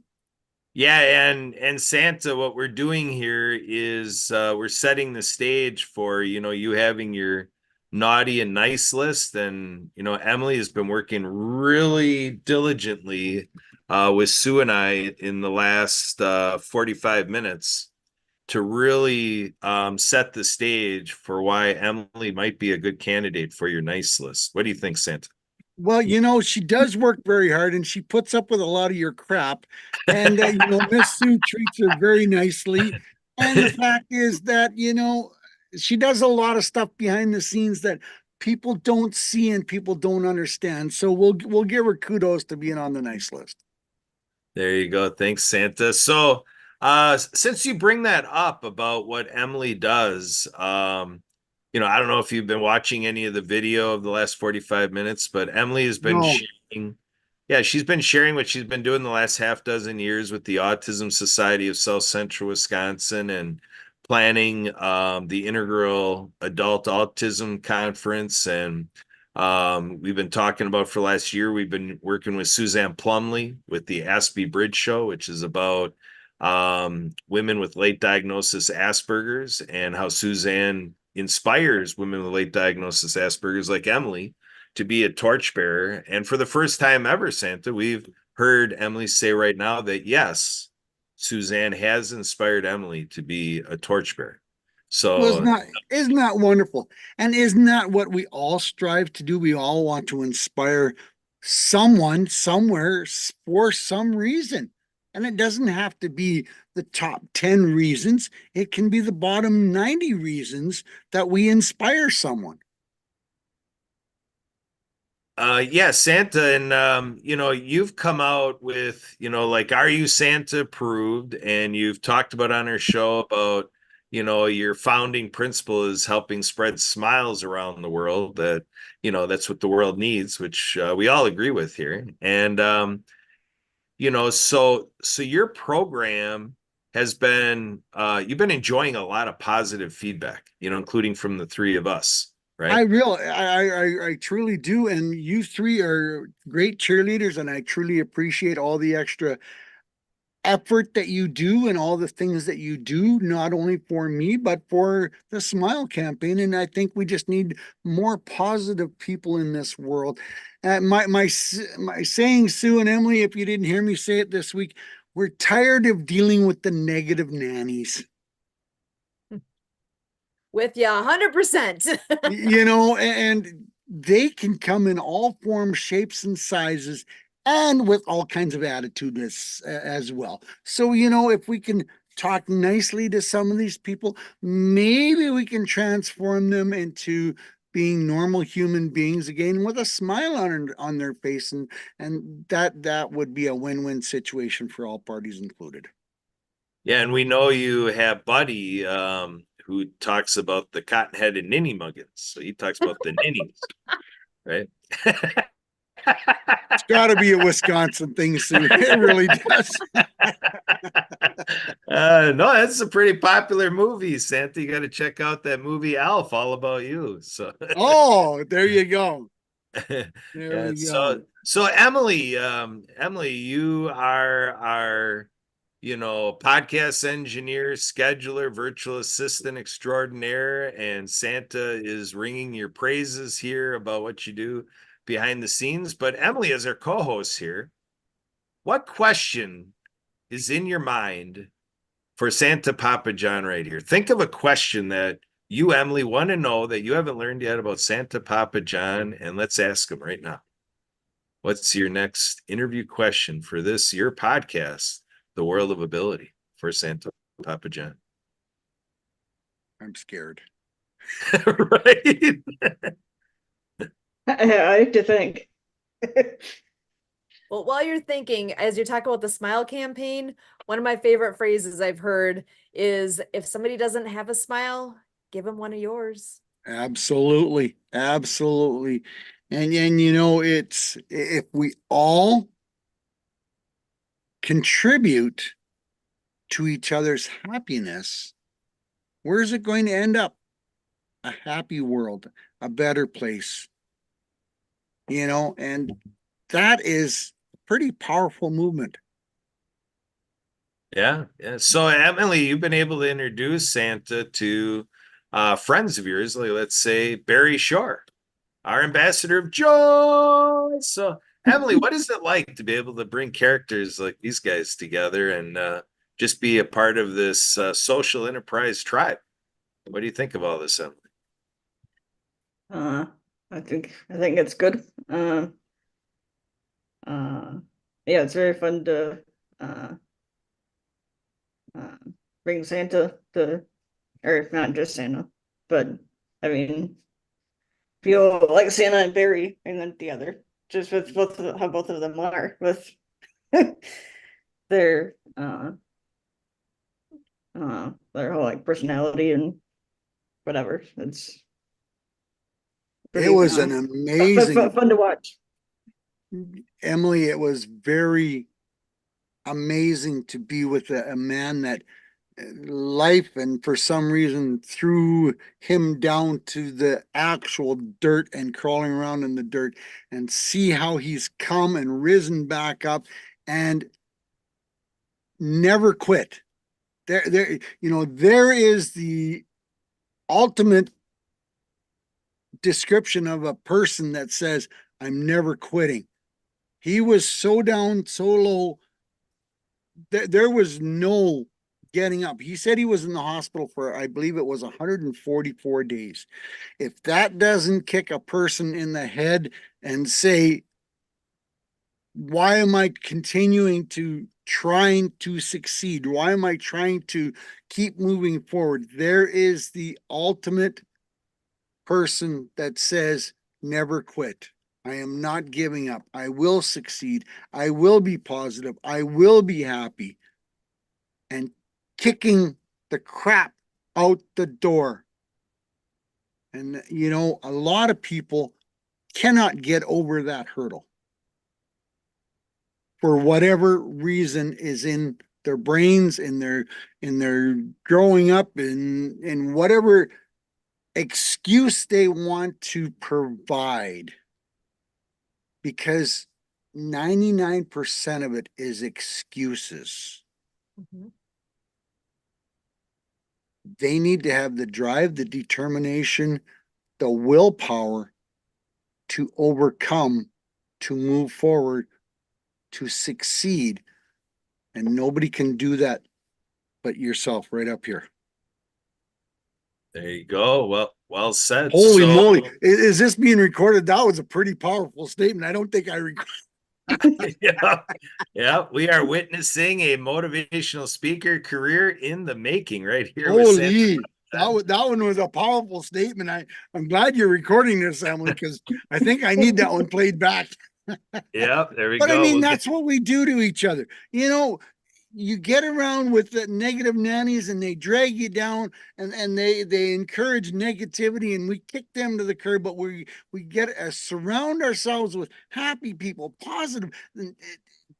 Yeah, and Santa, what we're doing here is we're setting the stage for, you having your naughty and nice list. And, Emily has been working really diligently with Sue and I in the last 45 minutes to really set the stage for why Emily might be a good candidate for your nice list. What do you think, Santa? Well, she does work very hard and she puts up with a lot of your crap. And, Miss Sue treats her very nicely. And the fact is that, she does a lot of stuff behind the scenes that people don't see and people don't understand. So we'll give her kudos to being on the nice list. There you go. Thanks, Santa. So, since you bring that up about what Emily does, I don't know if you've been watching any of the video of the last 45 minutes, but Emily has been sharing. Yeah, she's been sharing what she's been doing the last half dozen years with the Autism Society of South Central Wisconsin, and planning the Integral Adult Autism Conference. And we've been talking about for last year, we've been working with Suzanne Plumley with the Aspie Bridge Show, which is about women with late diagnosis Asperger's, and how Suzanne inspires women with late diagnosis Asperger's like Emily to be a torchbearer. And for the first time ever, Santa, we've heard Emily say right now that yes, Suzanne has inspired Emily to be a torchbearer. So isn't that wonderful? And isn't that what we all strive to do? We all want to inspire someone somewhere for some reason. And it doesn't have to be the top 10 reasons. It can be the bottom 90 reasons that we inspire someone. Yeah, Santa, and you've come out with, like, Are You Santa Approved? And you've talked about on our show about, your founding principle is helping spread smiles around the world. That, that's what the world needs, which we all agree with here. And so your program has been you've been enjoying a lot of positive feedback, including from the three of us, right? I truly do. And you three are great cheerleaders, and I truly appreciate all the extra effort that you do and all the things that you do, not only for me, but for the Smile campaign. And I think we just need more positive people in this world. My saying, Sue and Emily, if you didn't hear me say it this week, we're tired of dealing with the negative nannies. With you 100%. And they can come in all forms, shapes, and sizes, and with all kinds of attitude as well. So, if we can talk nicely to some of these people, maybe we can transform them into being normal human beings again with a smile on their face. And that would be a win-win situation for all parties included. Yeah, and we know you have Buddy, who talks about the cotton-headed ninny muggins. So he talks about the ninnies, right? It's gotta be a Wisconsin thing, Sue. It really does. No, that's a pretty popular movie, Santa. You got to check out that movie Alf, All About You. So, Oh, there you go. There yeah. we So, go. so Emily, you are our, podcast engineer, scheduler, virtual assistant extraordinaire, and Santa is ringing your praises here about what you do behind the scenes. But Emily, as our co-host here, what question is in your mind for Santa Papa John right here? Think of a question that you, Emily, want to know that you haven't learned yet about Santa Papa John, and let's ask him right now. What's your next interview question for this, your podcast, The World of Ability, for Santa Papa John? I'm scared. Right? I have to think. Well, while you're thinking, as you talk about the smile campaign, one of my favorite phrases I've heard is if somebody doesn't have a smile, give them one of yours. Absolutely. Absolutely. And it's if we all contribute to each other's happiness, where's it going to end up? A happy world, a better place. And that is a pretty powerful movement. Yeah. So, Emily, you've been able to introduce Santa to friends of yours, like let's say Barry Shore, our ambassador of joy. So, Emily, what is it like to be able to bring characters like these guys together and just be a part of this social enterprise tribe? What do you think of all this, Emily? I think it's good. Yeah, it's very fun to bring Santa to, or not just Santa, but I mean, feel like Santa and Barry and then the other, just with how both of them are with their whole like personality and whatever. It's It was an amazing, fun to watch. Emily, it was very amazing to be with a man that life and for some reason threw him down to the actual dirt and crawling around in the dirt and see how he's come and risen back up and never quit. There is the ultimate description of a person that says, I'm never quitting. He was so down, so low, there was no getting up. He said he was in the hospital for, I believe it was 144 days. If that doesn't kick a person in the head and say, why am I continuing to trying to succeed? Why am I trying to keep moving forward? There is the ultimate person that says, never quit. I am not giving up. I will succeed. I will be positive. I will be happy. And kicking the crap out the door. And, a lot of people cannot get over that hurdle for whatever reason is in their brains, in their growing up, in whatever excuse they want to provide, because 99% of it is excuses. Mhm. They need to have the drive, the determination, the willpower to overcome, to move forward, to succeed. And nobody can do that but yourself right up here. There you go. Well said. Holy So- moly. Is this being recorded? That was a pretty powerful statement. I don't think I recorded. Yeah, we are witnessing a motivational speaker career in the making right here. With Santa. Holy, that one was a powerful statement. I'm glad you're recording this, Emily, because I think I need that one played back. Yeah, there we But go. I mean, We'll that's what we do to each other. you get around with the negative nannies and they drag you down and they encourage negativity and we kick them to the curb, but we get surround ourselves with happy people, positive.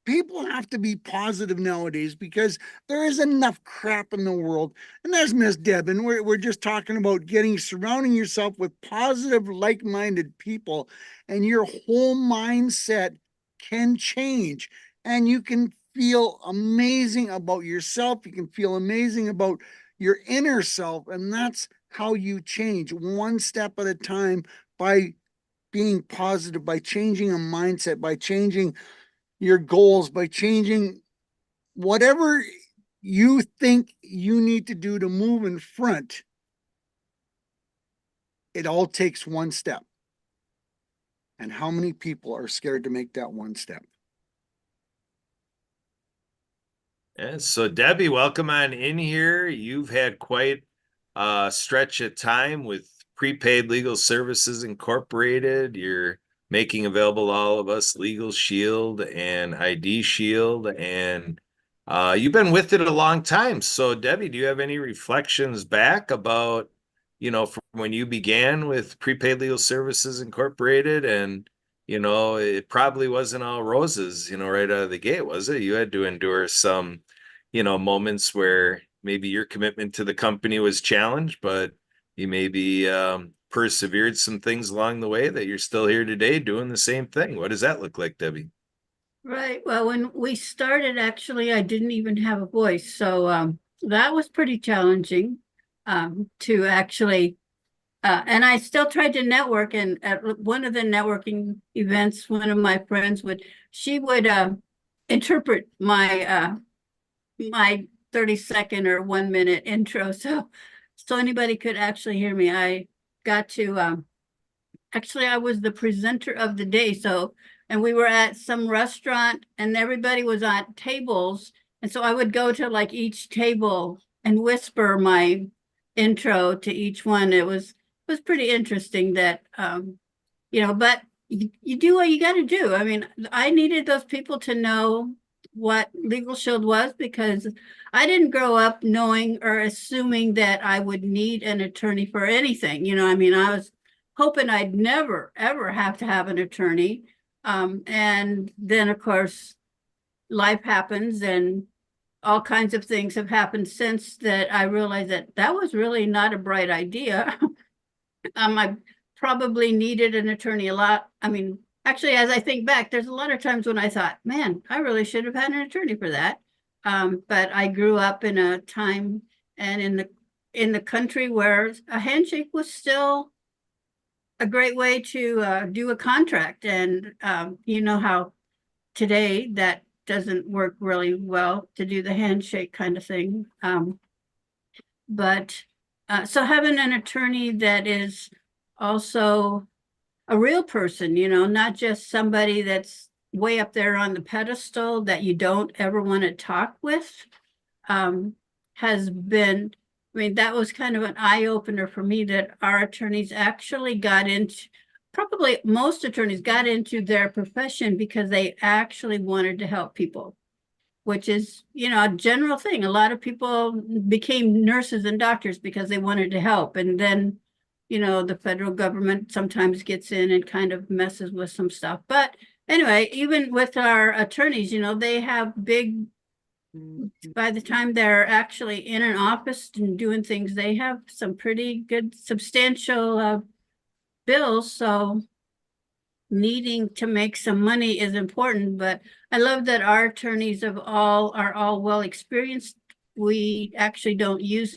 People have to be positive nowadays because there is enough crap in the world. And there's Miss Deb, and we're just talking about surrounding yourself with positive, like-minded people, and your whole mindset can change, and you can feel amazing about yourself. You can feel amazing about your inner self, and that's how you change one step at a time, by being positive, by changing a mindset, by changing your goals, by changing whatever you think you need to do to move in front. It all takes one step. And how many people are scared to make that one step? Yeah, so Debbie, welcome on in here. You've had quite a stretch of time with Prepaid Legal Services Incorporated. You're making available to all of us Legal Shield and ID Shield, and you've been with it a long time. So Debbie, do you have any reflections back about, from when you began with Prepaid Legal Services Incorporated? And it probably wasn't all roses, right out of the gate, was it? You had to endure some, moments where maybe your commitment to the company was challenged, but you maybe persevered some things along the way that you're still here today doing the same thing. What does that look like, Debbie? Right. Well, when we started, actually, I didn't even have a voice. So that was pretty challenging to actually, and I still tried to network. And at one of the networking events, one of my friends would interpret my 30-second or 1-minute intro. So anybody could actually hear me. I got to, actually, I was the presenter of the day. And we were at some restaurant and everybody was on tables. And so I would go to like each table and whisper my intro to each one. It was pretty interesting that, but you do what you got to do. I mean, I needed those people to know what Legal Shield was, because I didn't grow up knowing or assuming that I would need an attorney for anything. I mean, I was hoping I'd never, ever have to have an attorney. And then, of course, life happens and all kinds of things have happened since that I realized that was really not a bright idea. I probably needed an attorney a lot. I mean, actually, as I think back, there's a lot of times when I thought, man, I really should have had an attorney for that. But I grew up in a time and in the country where a handshake was still a great way to do a contract. And you know how today that doesn't work really well to do the handshake kind of thing. But so having an attorney that is also a real person, not just somebody that's way up there on the pedestal that you don't ever want to talk with, has been, I mean, that was kind of an eye-opener for me, that our attorneys actually got into, probably most attorneys got into their profession because they actually wanted to help people, which is, a general thing. A lot of people became nurses and doctors because they wanted to help. And then, the federal government sometimes gets in and kind of messes with some stuff. But anyway, even with our attorneys, they have big, by the time they're actually in an office and doing things, they have some pretty good substantial bills. So needing to make some money is important, but I love that our attorneys are all well experienced. We actually don't use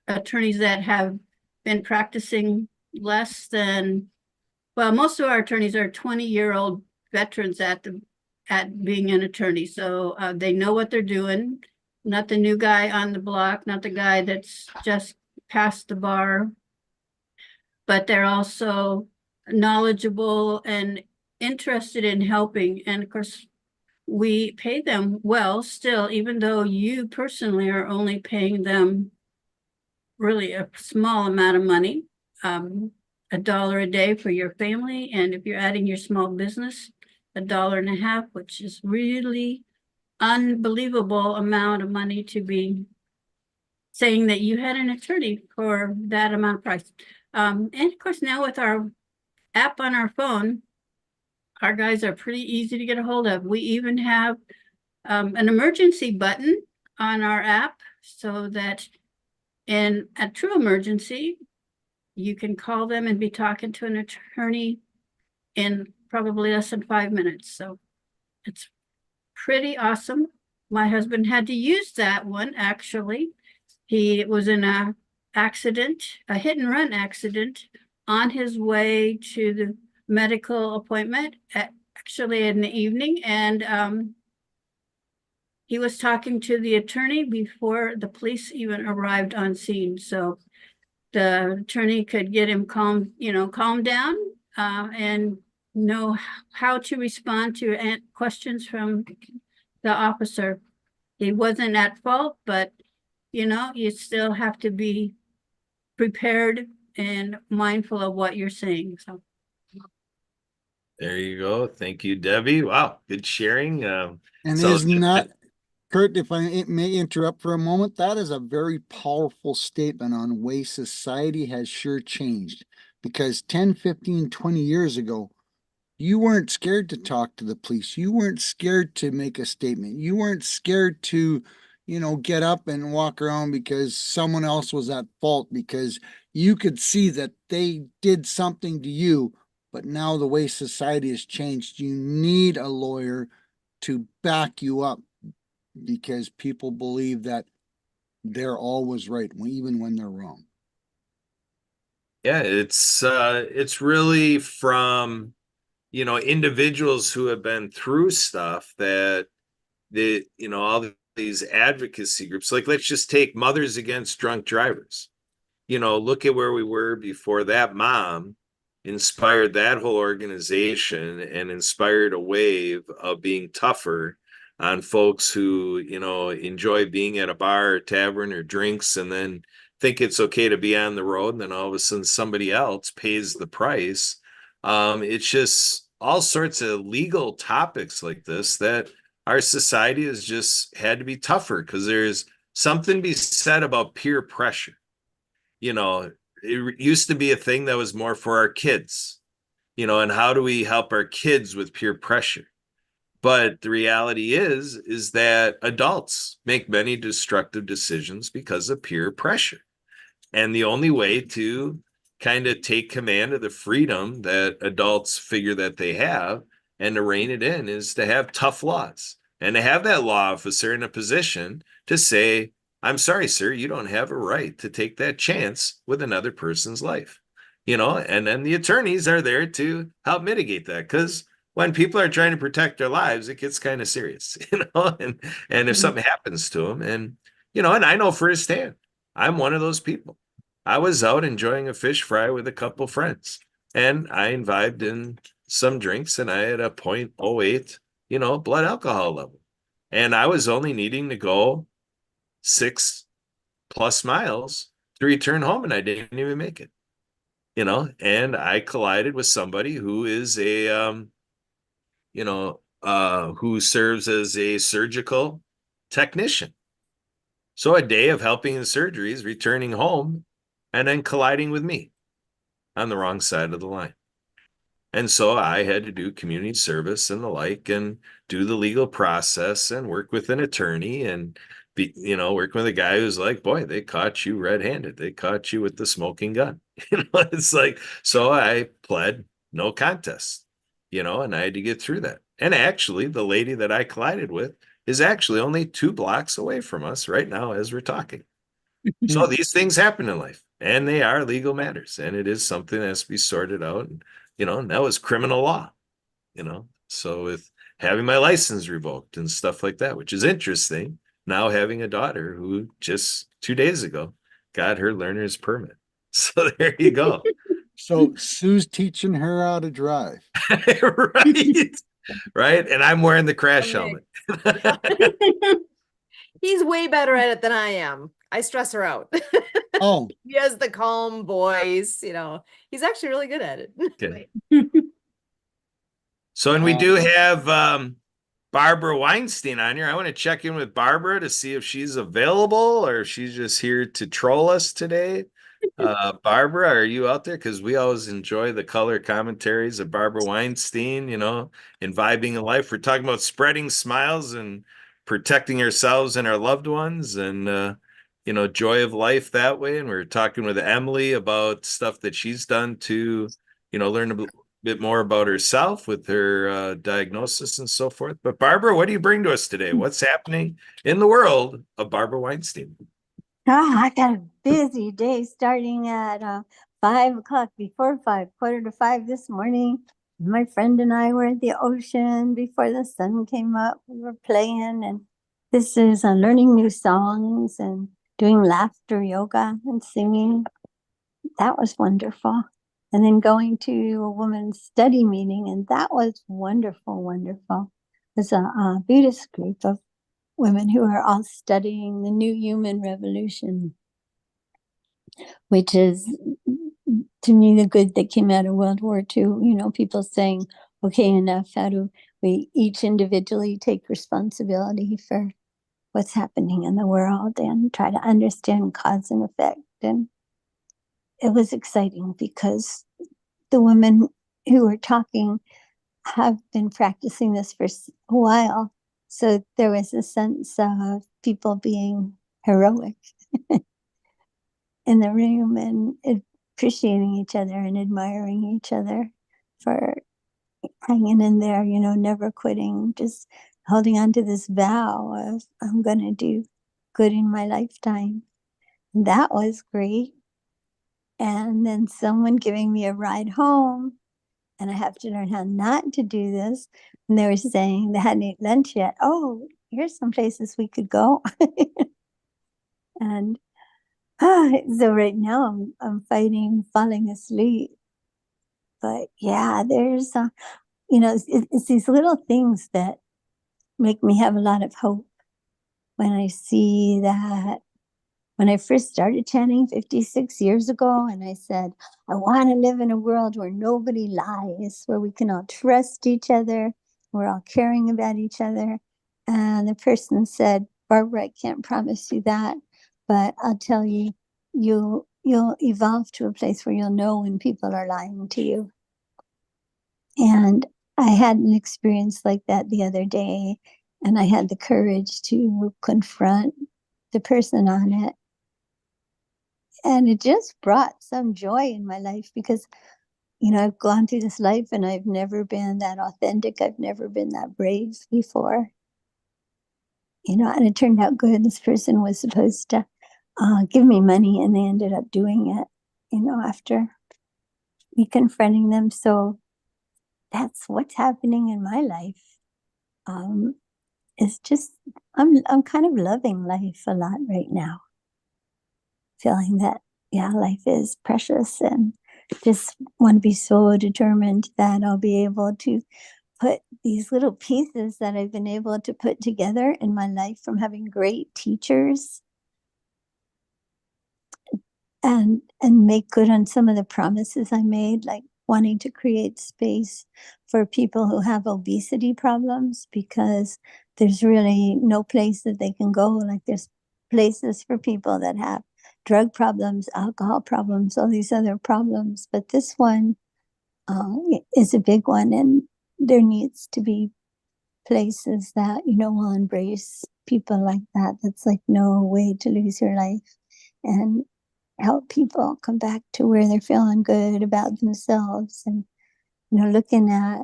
attorneys that have been practicing less than, well, most of our attorneys are 20-year-old veterans at being an attorney. So they know what they're doing, not the new guy on the block, not the guy that's just passed the bar, but they're also knowledgeable and interested in helping. And of course, we pay them well still, even though you personally are only paying them really a small amount of money, $1 a day for your family. And if you're adding your small business, $1.50, which is really unbelievable amount of money to be saying that you had an attorney for that amount of price. And of course, now with our app on our phone, our guys are pretty easy to get a hold of. We even have an emergency button on our app so that in a true emergency, you can call them and be talking to an attorney in probably less than 5 minutes. So it's pretty awesome. My husband had to use that one, actually. He was in a accident, a hit and run accident, on his way to the medical appointment, actually in the evening. And he was talking to the attorney before the police even arrived on scene. So the attorney could get him calm down and know how to respond to questions from the officer. He wasn't at fault, but you still have to be prepared and mindful of what you're saying. So There you go. Thank you, Debbie. Wow, good sharing. And So- isn't that, Kurt, if I may interrupt for a moment, that is a very powerful statement on way society has sure changed. Because 10, 15, 20 years ago, you weren't scared to talk to the police. You weren't scared to make a statement. You weren't scared to, get up and walk around because someone else was at fault, because you could see that they did something to you. But now the way society has changed, you need a lawyer to back you up because people believe that they're always right, even when they're wrong. Yeah, it's really from, individuals who have been through stuff that all these advocacy groups, like let's just take Mothers Against Drunk Drivers. Look at where we were before that mom inspired that whole organization and inspired a wave of being tougher on folks who, enjoy being at a bar or tavern or drinks and then think it's okay to be on the road. And then all of a sudden somebody else pays the price. It's just all sorts of legal topics like this that our society has just had to be tougher because there's something to be said about peer pressure. It used to be a thing that was more for our kids, and how do we help our kids with peer pressure? But the reality is that adults make many destructive decisions because of peer pressure. And the only way to kind of take command of the freedom that adults figure that they have and to rein it in is to have tough laws and to have that law officer in a position to say, I'm sorry, sir, you don't have a right to take that chance with another person's life. And then the attorneys are there to help mitigate that, because when people are trying to protect their lives, it gets kind of serious, and if something happens to them, and I know firsthand, I'm one of those people. I was out enjoying a fish fry with a couple friends and I imbibed in some drinks and I had a 0.08, blood alcohol level. And I was only needing to go 6+ miles to return home and I didn't even make it, and I collided with somebody who is a, who serves as a surgical technician. So a day of helping in surgeries, returning home, and then colliding with me on the wrong side of the line. And so I had to do community service and the like, and do the legal process and work with an attorney and be, working with a guy who's like, boy, they caught you red-handed. They caught you with the smoking gun. It's like, so I pled no contest, and I had to get through that. And actually, the lady that I collided with is actually only 2 blocks away from us right now as we're talking. So these things happen in life and they are legal matters, and it is something that has to be sorted out. And, and that was criminal law, so with having my license revoked and stuff like that, which is interesting. Now having a daughter who just 2 days ago got her learner's permit. So there you go. So Sue's teaching her how to drive. Right. Right. And I'm wearing the crash Okay. helmet. He's way better at it than I am. I stress her out. Oh, He has the calm voice, he's actually really good at it. Okay. So, and we do have, Barbara Weinstein on here. I want to check in with Barbara to see if she's available or if she's just here to troll us today. Barbara, are you out there? Because we always enjoy the color commentaries of Barbara Weinstein, and vibing in life. We're talking about spreading smiles and protecting ourselves and our loved ones and, joy of life that way. And we're talking with Emily about stuff that she's done to, learn a bit more about herself with her diagnosis and so forth. But Barbara, what do you bring to us today? What's happening in the world of Barbara Weinstein? I got a busy day starting at 5 o'clock, before 5, 4:45 this morning. My friend and I were at the ocean before the sun came up. We were playing, and this is learning new songs and doing laughter yoga and singing. That was wonderful. And then going to a women's study meeting, and that was wonderful, wonderful. It's a Buddhist group of women who are all studying the new human revolution, which is, to me, the good that came out of World War II. People saying, okay, enough. How do we each individually take responsibility for what's happening in the world and try to understand cause and effect? And it was exciting because the women who were talking have been practicing this for a while. So there was a sense of people being heroic in the room and appreciating each other and admiring each other for hanging in there, never quitting, just holding on to this vow of I'm going to do good in my lifetime. And that was great. And then someone giving me a ride home, and I have to learn how not to do this. And they were saying they hadn't eaten lunch yet. Oh, here's some places we could go. And so right now I'm fighting falling asleep. But yeah, there's it's these little things that make me have a lot of hope when I see that. When I first started chanting 56 years ago, and I said, I want to live in a world where nobody lies, where we can all trust each other, we're all caring about each other. And the person said, Barbara, I can't promise you that, but I'll tell you, you'll evolve to a place where you'll know when people are lying to you. And I had an experience like that the other day, and I had the courage to confront the person on it. And it just brought some joy in my life because, I've gone through this life and I've never been that authentic. I've never been that brave before. And it turned out good. This person was supposed to give me money, and they ended up doing it, after me confronting them. So that's what's happening in my life. It's just, I'm kind of loving life a lot right now. Feeling that, life is precious, and just want to be so determined that I'll be able to put these little pieces that I've been able to put together in my life from having great teachers and make good on some of the promises I made, like wanting to create space for people who have obesity problems, because there's really no place that they can go. Like there's places for people that have drug problems, alcohol problems, all these other problems. But this one is a big one, and there needs to be places that, will embrace people like that. That's like no way to lose your life, and help people come back to where they're feeling good about themselves. And, looking at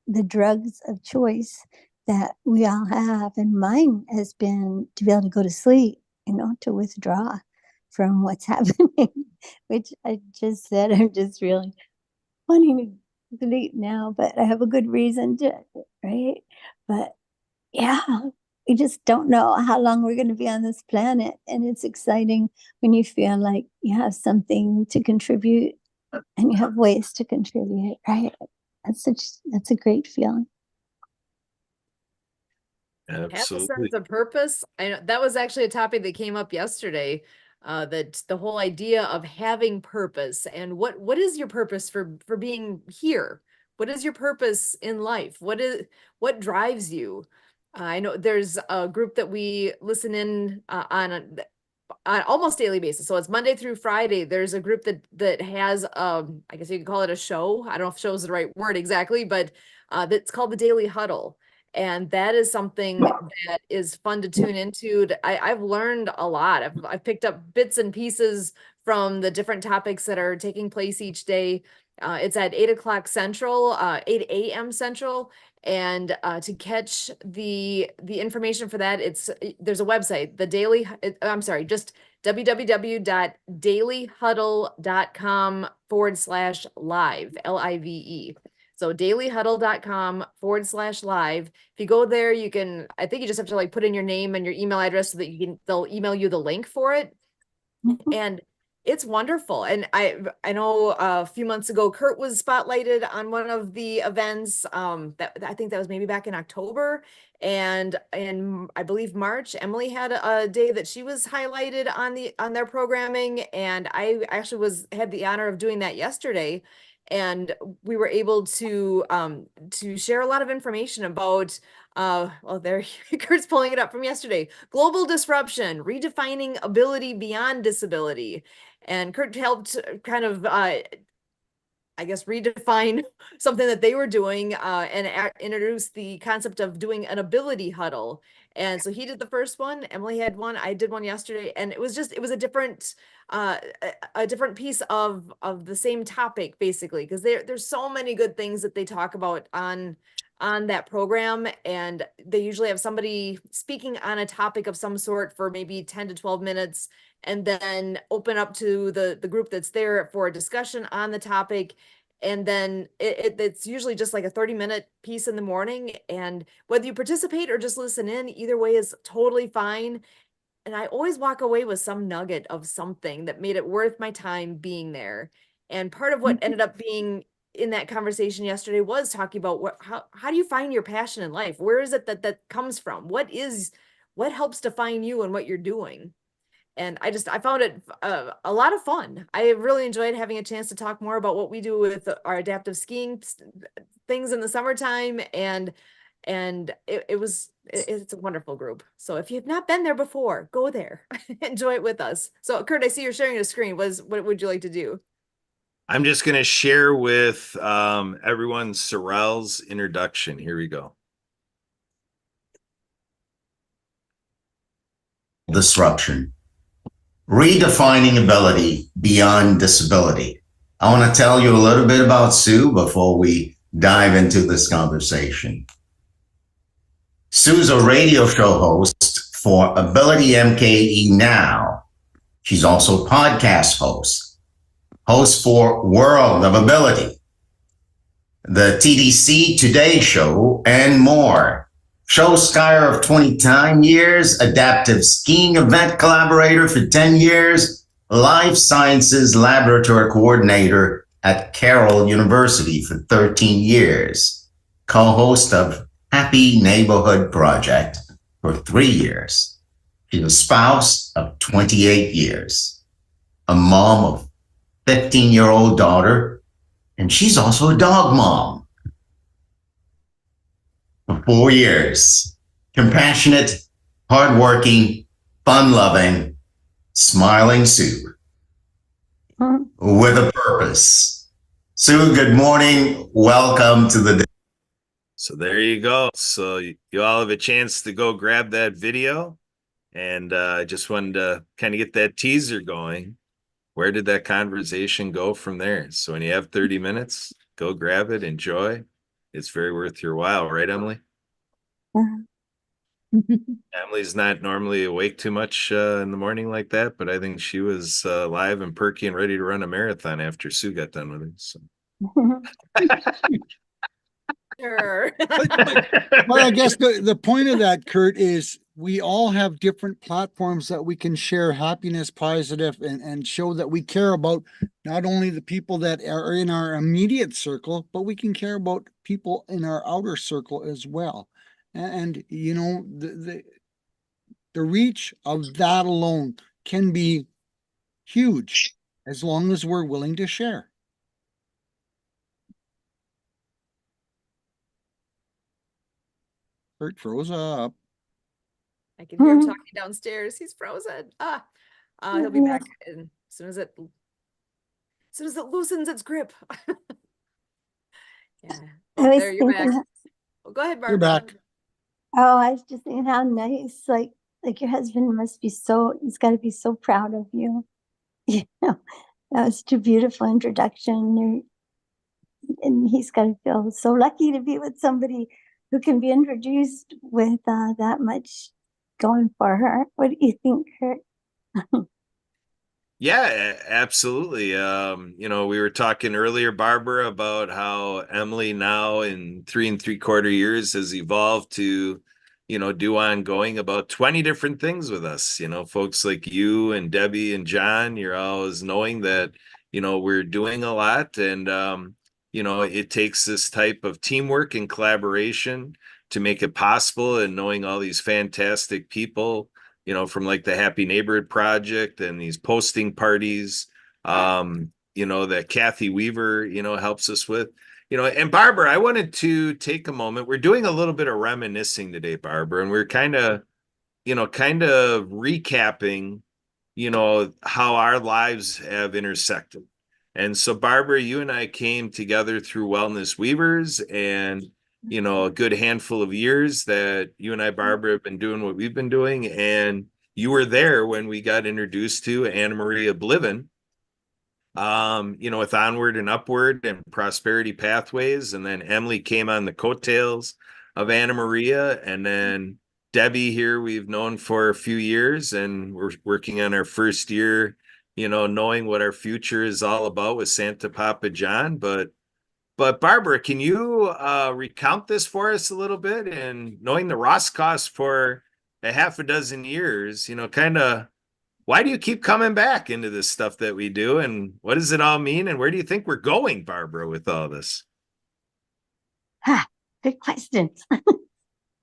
the drugs of choice that we all have. And mine has been to be able to go to sleep, to withdraw from what's happening, which I just said, I'm just really wanting to sleep now, but I have a good reason to, right? But yeah, we just don't know how long we're going to be on this planet. And it's exciting when you feel like you have something to contribute and you have ways to contribute, right? That's a great feeling. Have a Absolutely. sense of purpose. I know that was actually a topic that came up yesterday. That the whole idea of having purpose, and what is your purpose for being here? What is your purpose in life? What drives you? I know there's a group that we listen in on almost daily basis. So it's Monday through Friday. There's a group that has I guess you could call it a show. I don't know if show is the right word exactly, but that's called the Daily Huddle. And that is something that is fun to tune into. I've learned a lot. I've picked up bits and pieces from the different topics that are taking place each day. It's at 8 o'clock Central, 8 a.m. Central. And to catch the information for that, there's a website, I'm sorry, just www.dailyhuddle.com/live, LIVE. So dailyhuddle.com/live. If you go there, I think you just have to like put in your name and your email address so that they'll email you the link for it. Mhm. And it's wonderful. And I know a few months ago, Kurt was spotlighted on one of the events. That I think that was maybe back in October. And in I believe March, Emily had a day that she was highlighted on their programming. And I actually had the honor of doing that yesterday. And we were able to share a lot of information about well, there Kurt's pulling it up from yesterday. Global disruption, redefining ability beyond disability. And Kurt helped kind of I guess redefine something that they were doing and introduce the concept of doing an ability huddle. And so he did the first one, Emily had one, I did one yesterday, and it was a different a different piece of the same topic basically, because there's so many good things that they talk about on that program, and they usually have somebody speaking on a topic of some sort for maybe 10 to 12 minutes and then open up to the group that's there for a discussion on the topic. And then it's usually just like a 30-minute piece in the morning, and whether you participate or just listen in, either way is totally fine. And I always walk away with some nugget of something that made it worth my time being there. And part of what ended up being in that conversation yesterday was talking about how do you find your passion in life? Where is it that comes from? What helps define you and what you're doing? And I found it a lot of fun. I really enjoyed having a chance to talk more about what we do with our adaptive skiing things in the summertime. And it's a wonderful group. So if you've not been there before, go there, enjoy it with us. So Kurt, I see you're sharing a screen. What would you like to do? I'm just going to share with everyone Sorrel's introduction. Here we go. Disruption. Redefining ability beyond disability. I want to tell you a little bit about Sue before we dive into this conversation. Sue's a radio show host for Ability MKE Now. She's also a podcast host for World of Ability, the TDC Today Show, and more. Show Skyer of 20 years, adaptive skiing event collaborator for 10 years, life sciences laboratory coordinator at Carroll University for 13 years, co-host of Happy Neighborhood Project for 3 years. She's a spouse of 28 years, a mom of 15-year-old daughter, and she's also a dog mom. For 4 years, compassionate, hardworking, fun-loving, smiling Sue with a purpose. Sue, good morning. Welcome to the day. So there you go. So you all have a chance to go grab that video. And I just wanted to kind of get that teaser going. Where did that conversation go from there? So when you have 30 minutes, go grab it, enjoy. It's very worth your while, right, Emily? Emily's not normally awake too much in the morning like that, but I think she was live and perky and ready to run a marathon after Sue got done with it. So. Sure. Well, I guess the point of that, Kurt, is we all have different platforms that we can share happiness, positive, and show that we care about not only the people that are in our immediate circle, but we can care about people in our outer circle as well. And you know, the reach of that alone can be huge as long as we're willing to share. Kurt froze up. I can hear him Mhm. talking downstairs. He's frozen. He'll be back as soon as it loosens its grip. Yeah. I was There, you're back. thinking, Well, go ahead, You're Barbara. back. oh, I was just thinking how nice, like your husband must be he's got to be so proud of you. You know, that was such a beautiful introduction. And he's got to feel so lucky to be with somebody who can be introduced with that much going for her. What do you think, Kurt? Yeah, absolutely. We were talking earlier, Barbara, about how Emily now in 3 3/4 years has evolved to, do ongoing about 20 different things with us. Folks like you and Debbie and John, you're always knowing that, we're doing a lot. And, it takes this type of teamwork and collaboration to make it possible, and knowing all these fantastic people, from like the Happy Neighborhood Project and these posting parties, that Kathy Weaver, helps us with. And Barbara, I wanted to take a moment. We're doing a little bit of reminiscing today, Barbara, and we're kind of recapping, how our lives have intersected. And so, Barbara, you and I came together through Wellness Weavers, and a good handful of years that you and I, Barbara, have been doing what we've been doing. And you were there when we got introduced to Anna Maria Bliven, with Onward and Upward and Prosperity Pathways. And then Emily came on the coattails of Anna Maria. And then Debbie here, we've known for a few years, and we're working on our first year, knowing what our future is all about with Santa Papa John. But Barbara, can you recount this for us a little bit? And knowing the Roscoffs for a half a dozen years, kind of, why do you keep coming back into this stuff that we do? And what does it all mean? And where do you think we're going, Barbara, with all this? Good questions.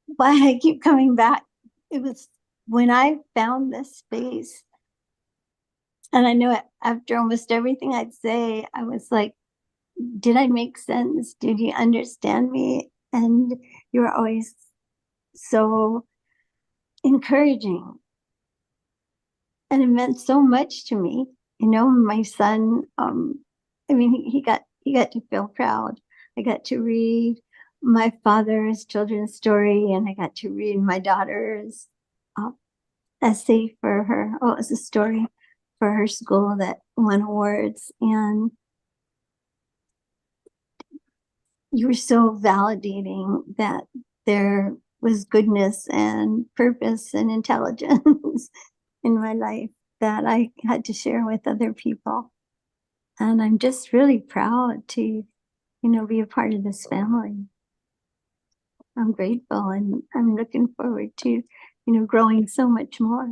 Why I keep coming back? It was when I found this space, and I know after almost everything I'd say, I was like, did I make sense? Did you understand me? And you were always so encouraging. And it meant so much to me. My son, he got to feel proud. I got to read my father's children's story, and I got to read my daughter's essay for her. Oh, it was a story for her school that won awards. And you were so validating that there was goodness and purpose and intelligence in my life that I had to share with other people. And I'm just really proud to, be a part of this family. I'm grateful, and I'm looking forward to, growing so much more.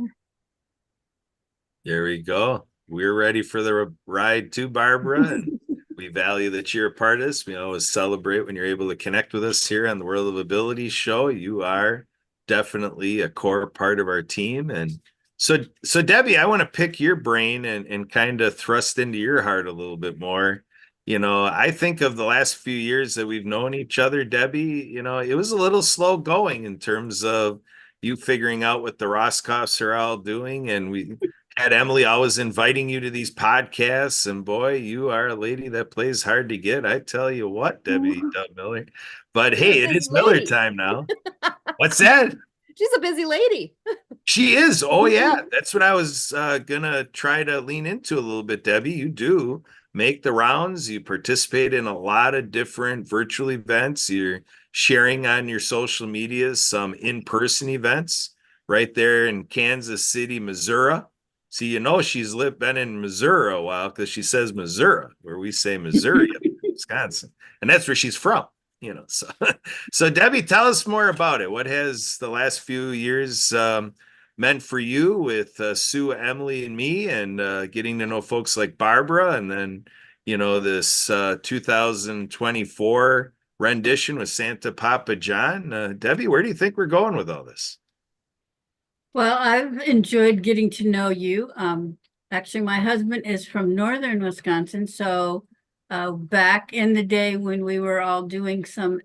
There we go. We're ready for the ride too, Barbara. And we value that you're a part of this. We always celebrate when you're able to connect with us here on the World of Ability show. You are definitely a core part of our team. And so Debbie, I want to pick your brain and kind of thrust into your heart a little bit more. I think of the last few years that we've known each other, Debbie, it was a little slow going in terms of you figuring out what the Roscoffs are all doing. And we had Emily always inviting you to these podcasts, and boy, you are a lady that plays hard to get. I tell you what, Debbie Dub Miller. But hey, it is Miller time now. What's that? She's a busy lady. She is. Oh yeah, that's what I was gonna try to lean into a little bit, Debbie. You do make the rounds. You participate in a lot of different virtual events. You're sharing on your social media some in-person events right there in Kansas City, Missouri. See, she's been in Missouri a while because she says Missouri, where we say Missouri, Wisconsin, and that's where she's from. So Debbie, tell us more about it. What has the last few years meant for you with Sue, Emily, and me, and getting to know folks like Barbara, and then this 2024 rendition with Santa Papa John. Debbie, where do you think we're going with all this? Well, I've enjoyed getting to know you. Actually, my husband is from northern Wisconsin, so back in the day when we were all doing some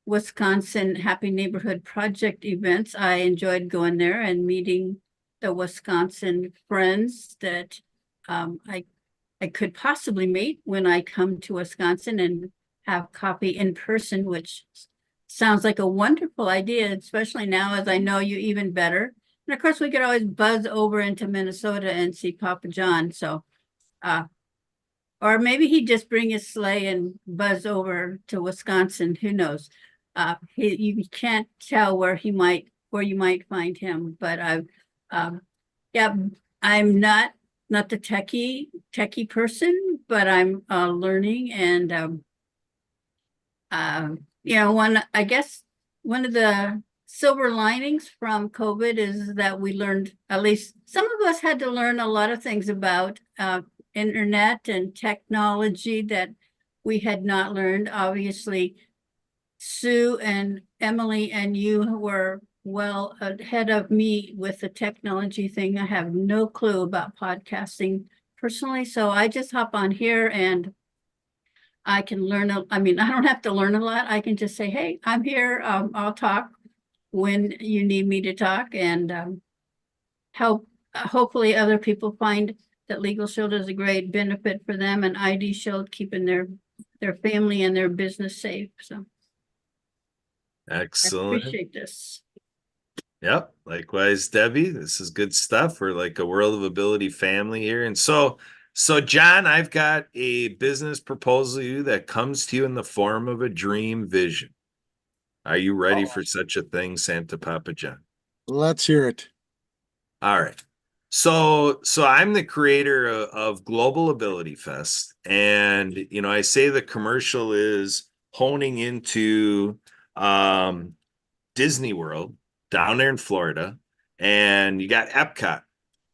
Wisconsin Happy Neighborhood Project events. I enjoyed going there and meeting the Wisconsin friends that I could possibly meet when I come to Wisconsin and have coffee in person, which sounds like a wonderful idea, especially now as I know you even better. And of course, we could always buzz over into Minnesota and see Papa John. So, or maybe he'd just bring his sleigh and buzz over to Wisconsin. Who knows? You can't tell where you might find him. But yeah, I'm not the techie person, but I'm learning. And you know, I guess one of the silver linings from COVID is that we learned, at least some of us had to learn a lot of things about internet and technology that we had not learned. Obviously, Sue and Emily and you were well ahead of me with the technology thing. I have no clue about podcasting personally, so I just hop on here and I can learn. I mean, I don't have to learn a lot. I can just say, hey, I'm here. I'll talk when you need me to talk, and help hopefully other people find that Legal Shield is a great benefit for them, and ID Shield keeping their family and their business safe. So I Excellent. appreciate this. Yep. Likewise, Debbie. This is good stuff. We're like a World of Ability family here. And so John, I've got a business proposal to you that comes to you in the form of a dream vision. Are you ready for such a thing, Santa Papa John? Let's hear it. All right. So I'm the creator of Global Ability Fest. And, you know, I say the commercial is honing into Disney World down there in Florida. And you got Epcot,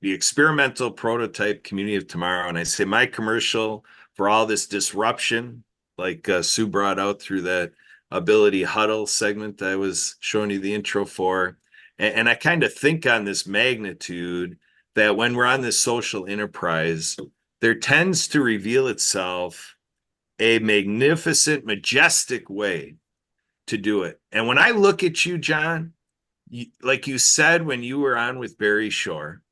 the experimental prototype community of tomorrow. And I say my commercial for all this disruption, like Sue brought out through that Ability Huddle segment I was showing you the intro for. And I kind of think on this magnitude that when we're on this social enterprise, there tends to reveal itself a magnificent, majestic way to do it. And when I look at you, John, like you said, when you were on with Barry Shore,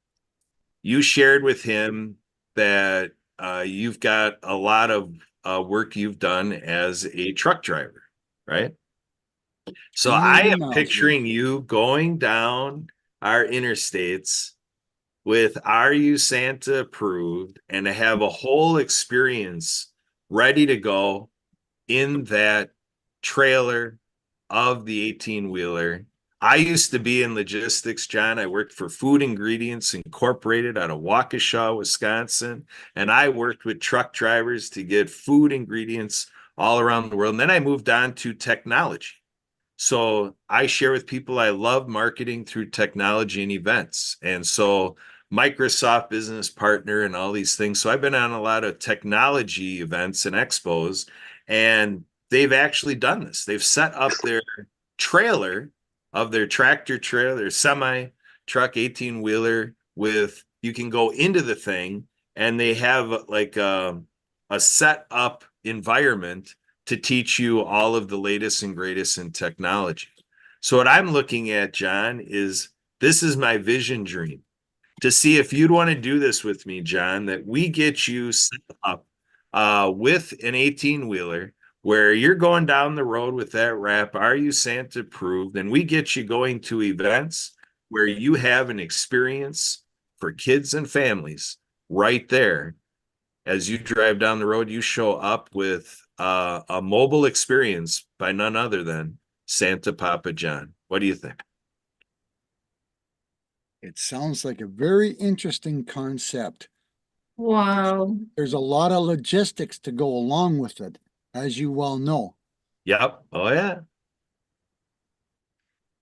you shared with him that you've got a lot of work you've done as a truck driver, right? So I am picturing you going down our interstates with Are You Santa approved, and to have a whole experience ready to go in that trailer of the 18-wheeler. I used to be in logistics, John. I worked for Food Ingredients Incorporated out of Waukesha, Wisconsin, and I worked with truck drivers to get food ingredients all around the world. And then I moved on to technology. So I share with people I love marketing through technology and events. And so Microsoft Business Partner and all these things. So I've been on a lot of technology events and expos, and they've actually done this. They've set up their trailer of their tractor trailer, their semi truck 18-wheeler with, you can go into the thing, and they have like a set up environment to teach you all of the latest and greatest in technology. So what I'm looking at, John, is this is my vision dream to see if you'd want to do this with me, John, that we get you set up with an 18-wheeler where you're going down the road with that wrap, Are You Santa approved, and we get you going to events where you have an experience for kids and families right there. As you drive down the road, you show up with a mobile experience by none other than Santa Papa John. What do you think? It sounds like a very interesting concept. Wow. There's a lot of logistics to go along with it, as you well know. Yep. Oh, yeah.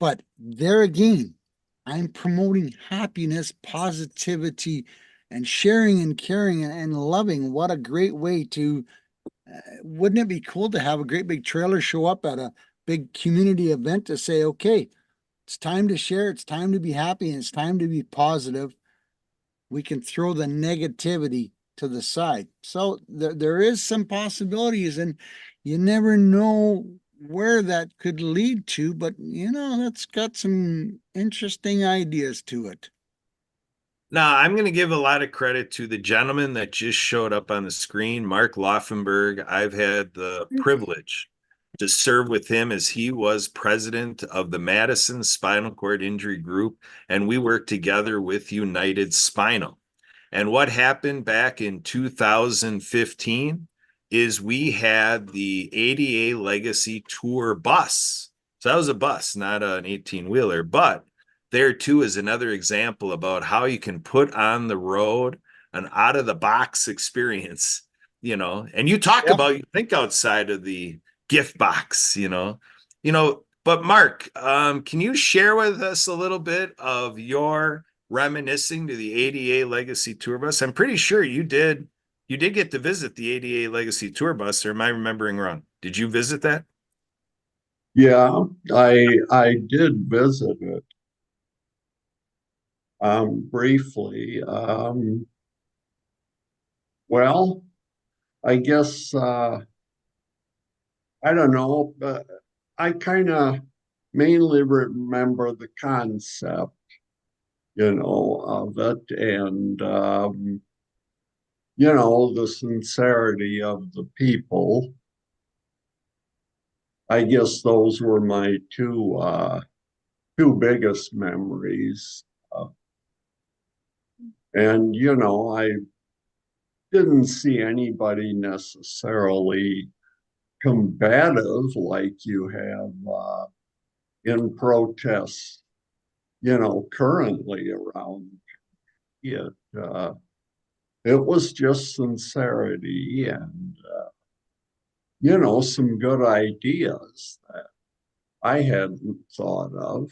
But there again, I'm promoting happiness, positivity, and sharing and caring and loving. What a great way to, wouldn't it be cool to have a great big trailer show up at a big community event to say, okay, it's time to share, it's time to be happy, and it's time to be positive. We can throw the negativity to the side. So there is some possibilities, and you never know where that could lead to, but you know, that's got some interesting ideas to it. Now, I'm going to give a lot of credit to the gentleman that just showed up on the screen, Mark Laufenberg. I've had the privilege to serve with him as he was president of the Madison Spinal Cord Injury Group, and we worked together with United Spinal. And what happened back in 2015 is we had the ADA Legacy Tour bus. So that was a bus, not an 18-wheeler, but there too is another example about how you can put on the road an out of the box experience, you know, and you talk about, you think outside of the gift box, but Mark, can you share with us a little bit of your reminiscing to the ADA Legacy Tour Bus? I'm pretty sure you did get to visit the ADA Legacy Tour Bus, or am I remembering wrong? Did you visit that? Yeah, I did visit it briefly. Well, I guess I don't know, but I kind of mainly remember the concept, of it, and the sincerity of the people. I guess those were my two biggest memories. And I didn't see anybody necessarily combative like you have in protests, currently around it. It was just sincerity and, some good ideas that I hadn't thought of.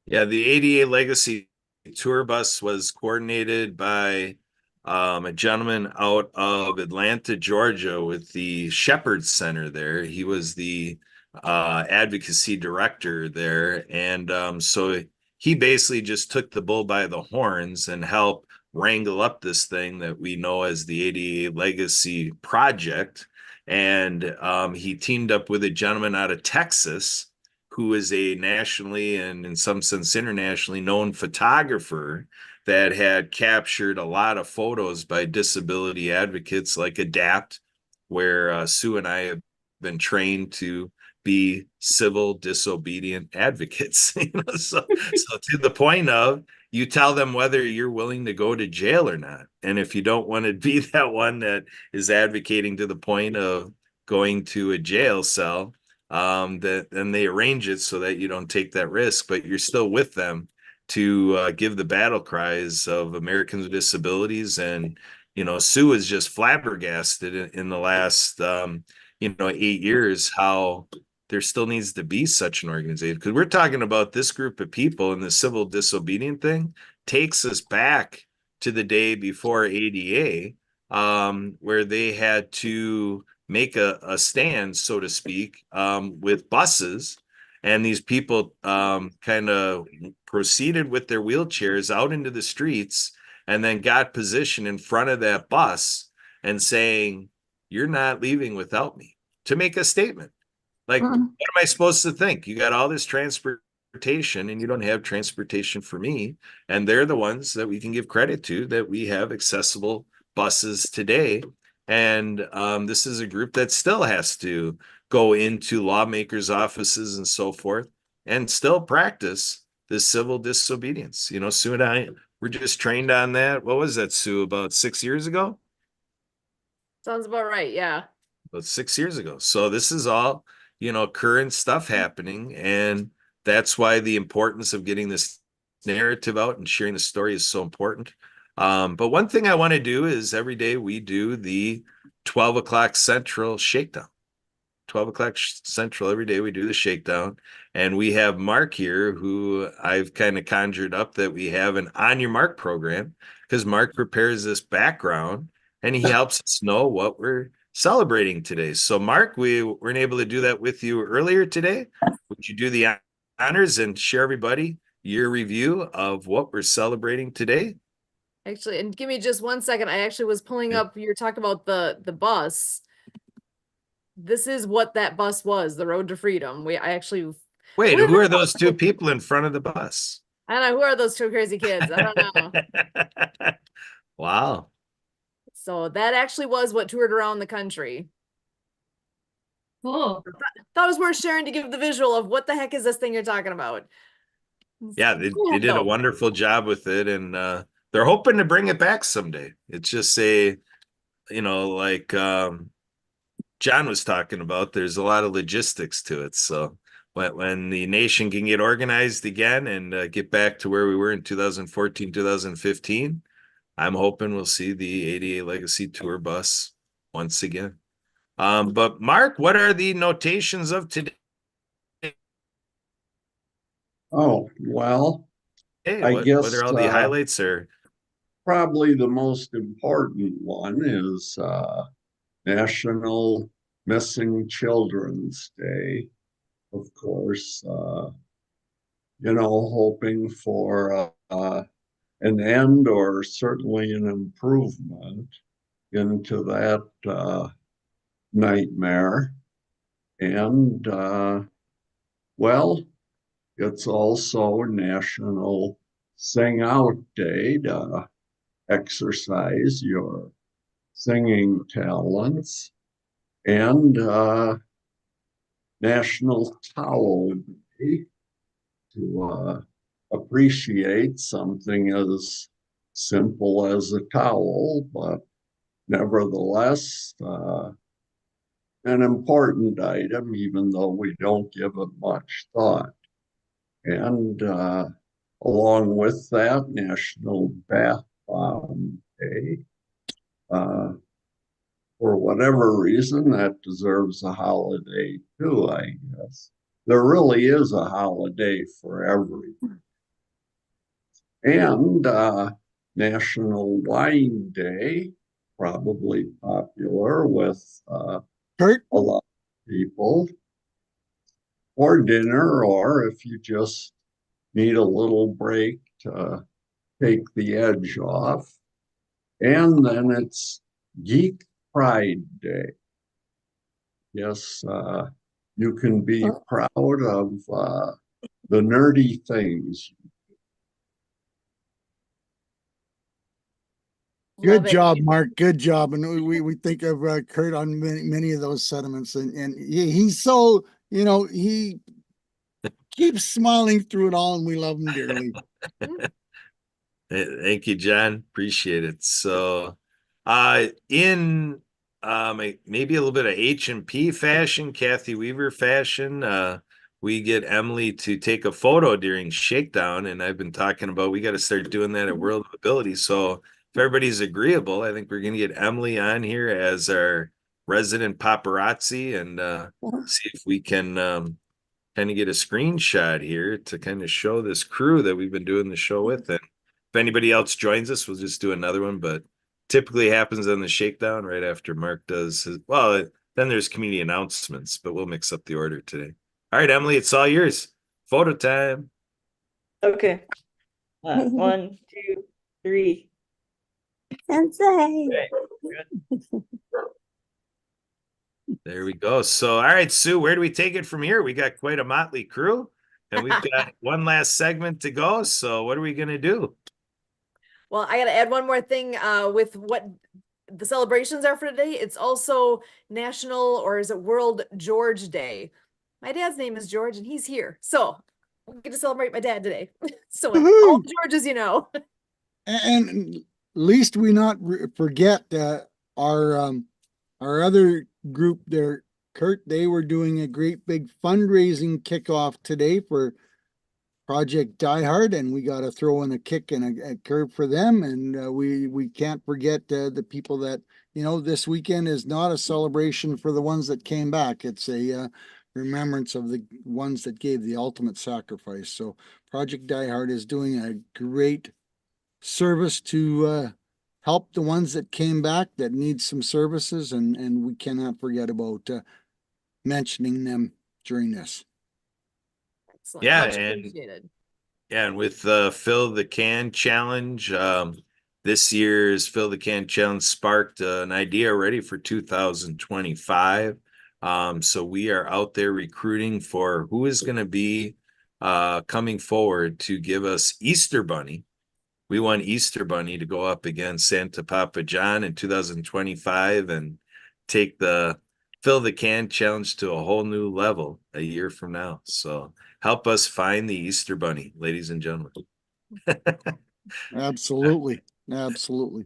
Yeah, the ADA Legacy Tour Bus was coordinated by a gentleman out of Atlanta, Georgia, with the Shepherd Center there. He was the advocacy director there. And so he basically just took the bull by the horns and helped wrangle up this thing that we know as the ADA Legacy Project. And he teamed up with a gentleman out of Texas who is a nationally and in some sense internationally known photographer that had captured a lot of photos by disability advocates like ADAPT, where Sue and I have been trained to be civil disobedient advocates. So to the point of, you tell them whether you're willing to go to jail or not. And if you don't want to be that one that is advocating to the point of going to a jail cell, then they arrange it so that you don't take that risk, but you're still with them to give the battle cries of Americans with disabilities. And Sue is just flabbergasted in the last 8 years how there still needs to be such an organization, because we're talking about this group of people, and the civil disobedient thing takes us back to the day before ADA, where they had to make a stand, so to speak, with buses. And these people kind of proceeded with their wheelchairs out into the streets and then got positioned in front of that bus and saying, "You're not leaving without me," to make a statement. Like, what am I supposed to think? You got all this transportation and you don't have transportation for me. And they're the ones that we can give credit to, that we have accessible buses today. And this is a group that still has to go into lawmakers' offices and so forth and still practice this civil disobedience. Sue and I were just trained on that. What was that, Sue, about 6 years ago? Sounds about right. Yeah. About 6 years ago. So this is all, current stuff happening. And that's why the importance of getting this narrative out and sharing the story is so important. But one thing I want to do is every day we do the 12 o'clock Central shakedown. 12 o'clock Central, every day we do the shakedown. And we have Mark here, who I've kind of conjured up that we have an On Your Mark program, because Mark prepares this background and he helps us know what we're celebrating today. So Mark, we weren't able to do that with you earlier today. Would you do the honors and share everybody your review of what we're celebrating today? Actually, and give me just 1 second. I actually was pulling up, you were talking about the bus. this is what that bus was, the Road to Freedom. I actually, Wait, Believe who it are or not, those two people in front of the bus? I don't know, who are those two crazy kids? I don't know. Wow. So that actually was what toured around the country. Cool. Thought it was worth sharing to give the visual of what the heck is this thing you're talking about. Yeah, they Cool, did a though. wonderful job with it, and they're hoping to bring it back someday. It's just like John was talking about, there's a lot of logistics to it. So when the nation can get organized again and get back to where we were in 2014, 2015, I'm hoping we'll see the ADA Legacy Tour bus once again. But Mark, what are the notations of today? Oh, well, Hey, I what guess are all the highlights or? probably the most important one is National Missing Children's Day. Of course, hoping for an end or certainly an improvement into that nightmare. And well, it's also National Sing Out Day to exercise your singing talents, and National Towel Day to appreciate something as simple as a towel, but nevertheless an important item, even though we don't give it much thought. And along with that, National Bath Bomb Day. For whatever reason, that deserves a holiday too, I guess. There really is a holiday for everything. And National Wine Day, probably popular with Kurt, a lot of people, or dinner, or if you just need a little break to take the edge off. And then it's Geek Pride Day. Yes, you can be proud of the nerdy things. good Love it. job, Mark. Good job. And we think of Kurt on many of those sentiments, and he's so he keeps smiling through it all, and we love him dearly. Thank you, John. Appreciate it. So, in maybe a little bit of H&P fashion, Kathy Weaver fashion, we get Emily to take a photo during Shakedown, and I've been talking about we got to start doing that at World of Ability. So, if everybody's agreeable, I think we're going to get Emily on here as our resident paparazzi and see if we can kind of get a screenshot here to kind of show this crew that we've been doing the show with. And if anybody else joins us, we'll just do another one, but typically happens on the Shakedown right after Mark does his, then there's community announcements, but we'll mix up the order today. All right, Emily, it's all yours. Photo time. Okay. 1, 2, 3. Sensei. There we go. So, all right, Sue, where do we take it from here? We got quite a motley crew, and we've got one last segment to go. So, what are we going to do? Well, I got to add one more thing with what the celebrations are for today. It's also National, or is it World George Day? My dad's name is George, and he's here. So, we get to celebrate my dad today. So, all the Georges, And least we not forget our other group there, Kurt. They were doing a great big fundraising kickoff today for Project Die Hard, and we got to throw in a kick and a curve for them. And we can't forget the people that this weekend is not a celebration for the ones that came back. It's a remembrance of the ones that gave the ultimate sacrifice. So Project Die Hard is doing a great service to help the ones that came back that need some services, and we cannot forget about mentioning them during this. Excellent. Yeah, Much and appreciated. yeah, and with Fill the Can Challenge, this year's Fill the Can Challenge sparked an idea already for 2025. So we are out there recruiting for who is going to be coming forward to give us Easter Bunny. We want Easter Bunny to go up against Santa Papa John in 2025 and take the Fill the Can challenge to a whole new level a year from now. So help us find the Easter Bunny, ladies and gentlemen. Absolutely. Absolutely.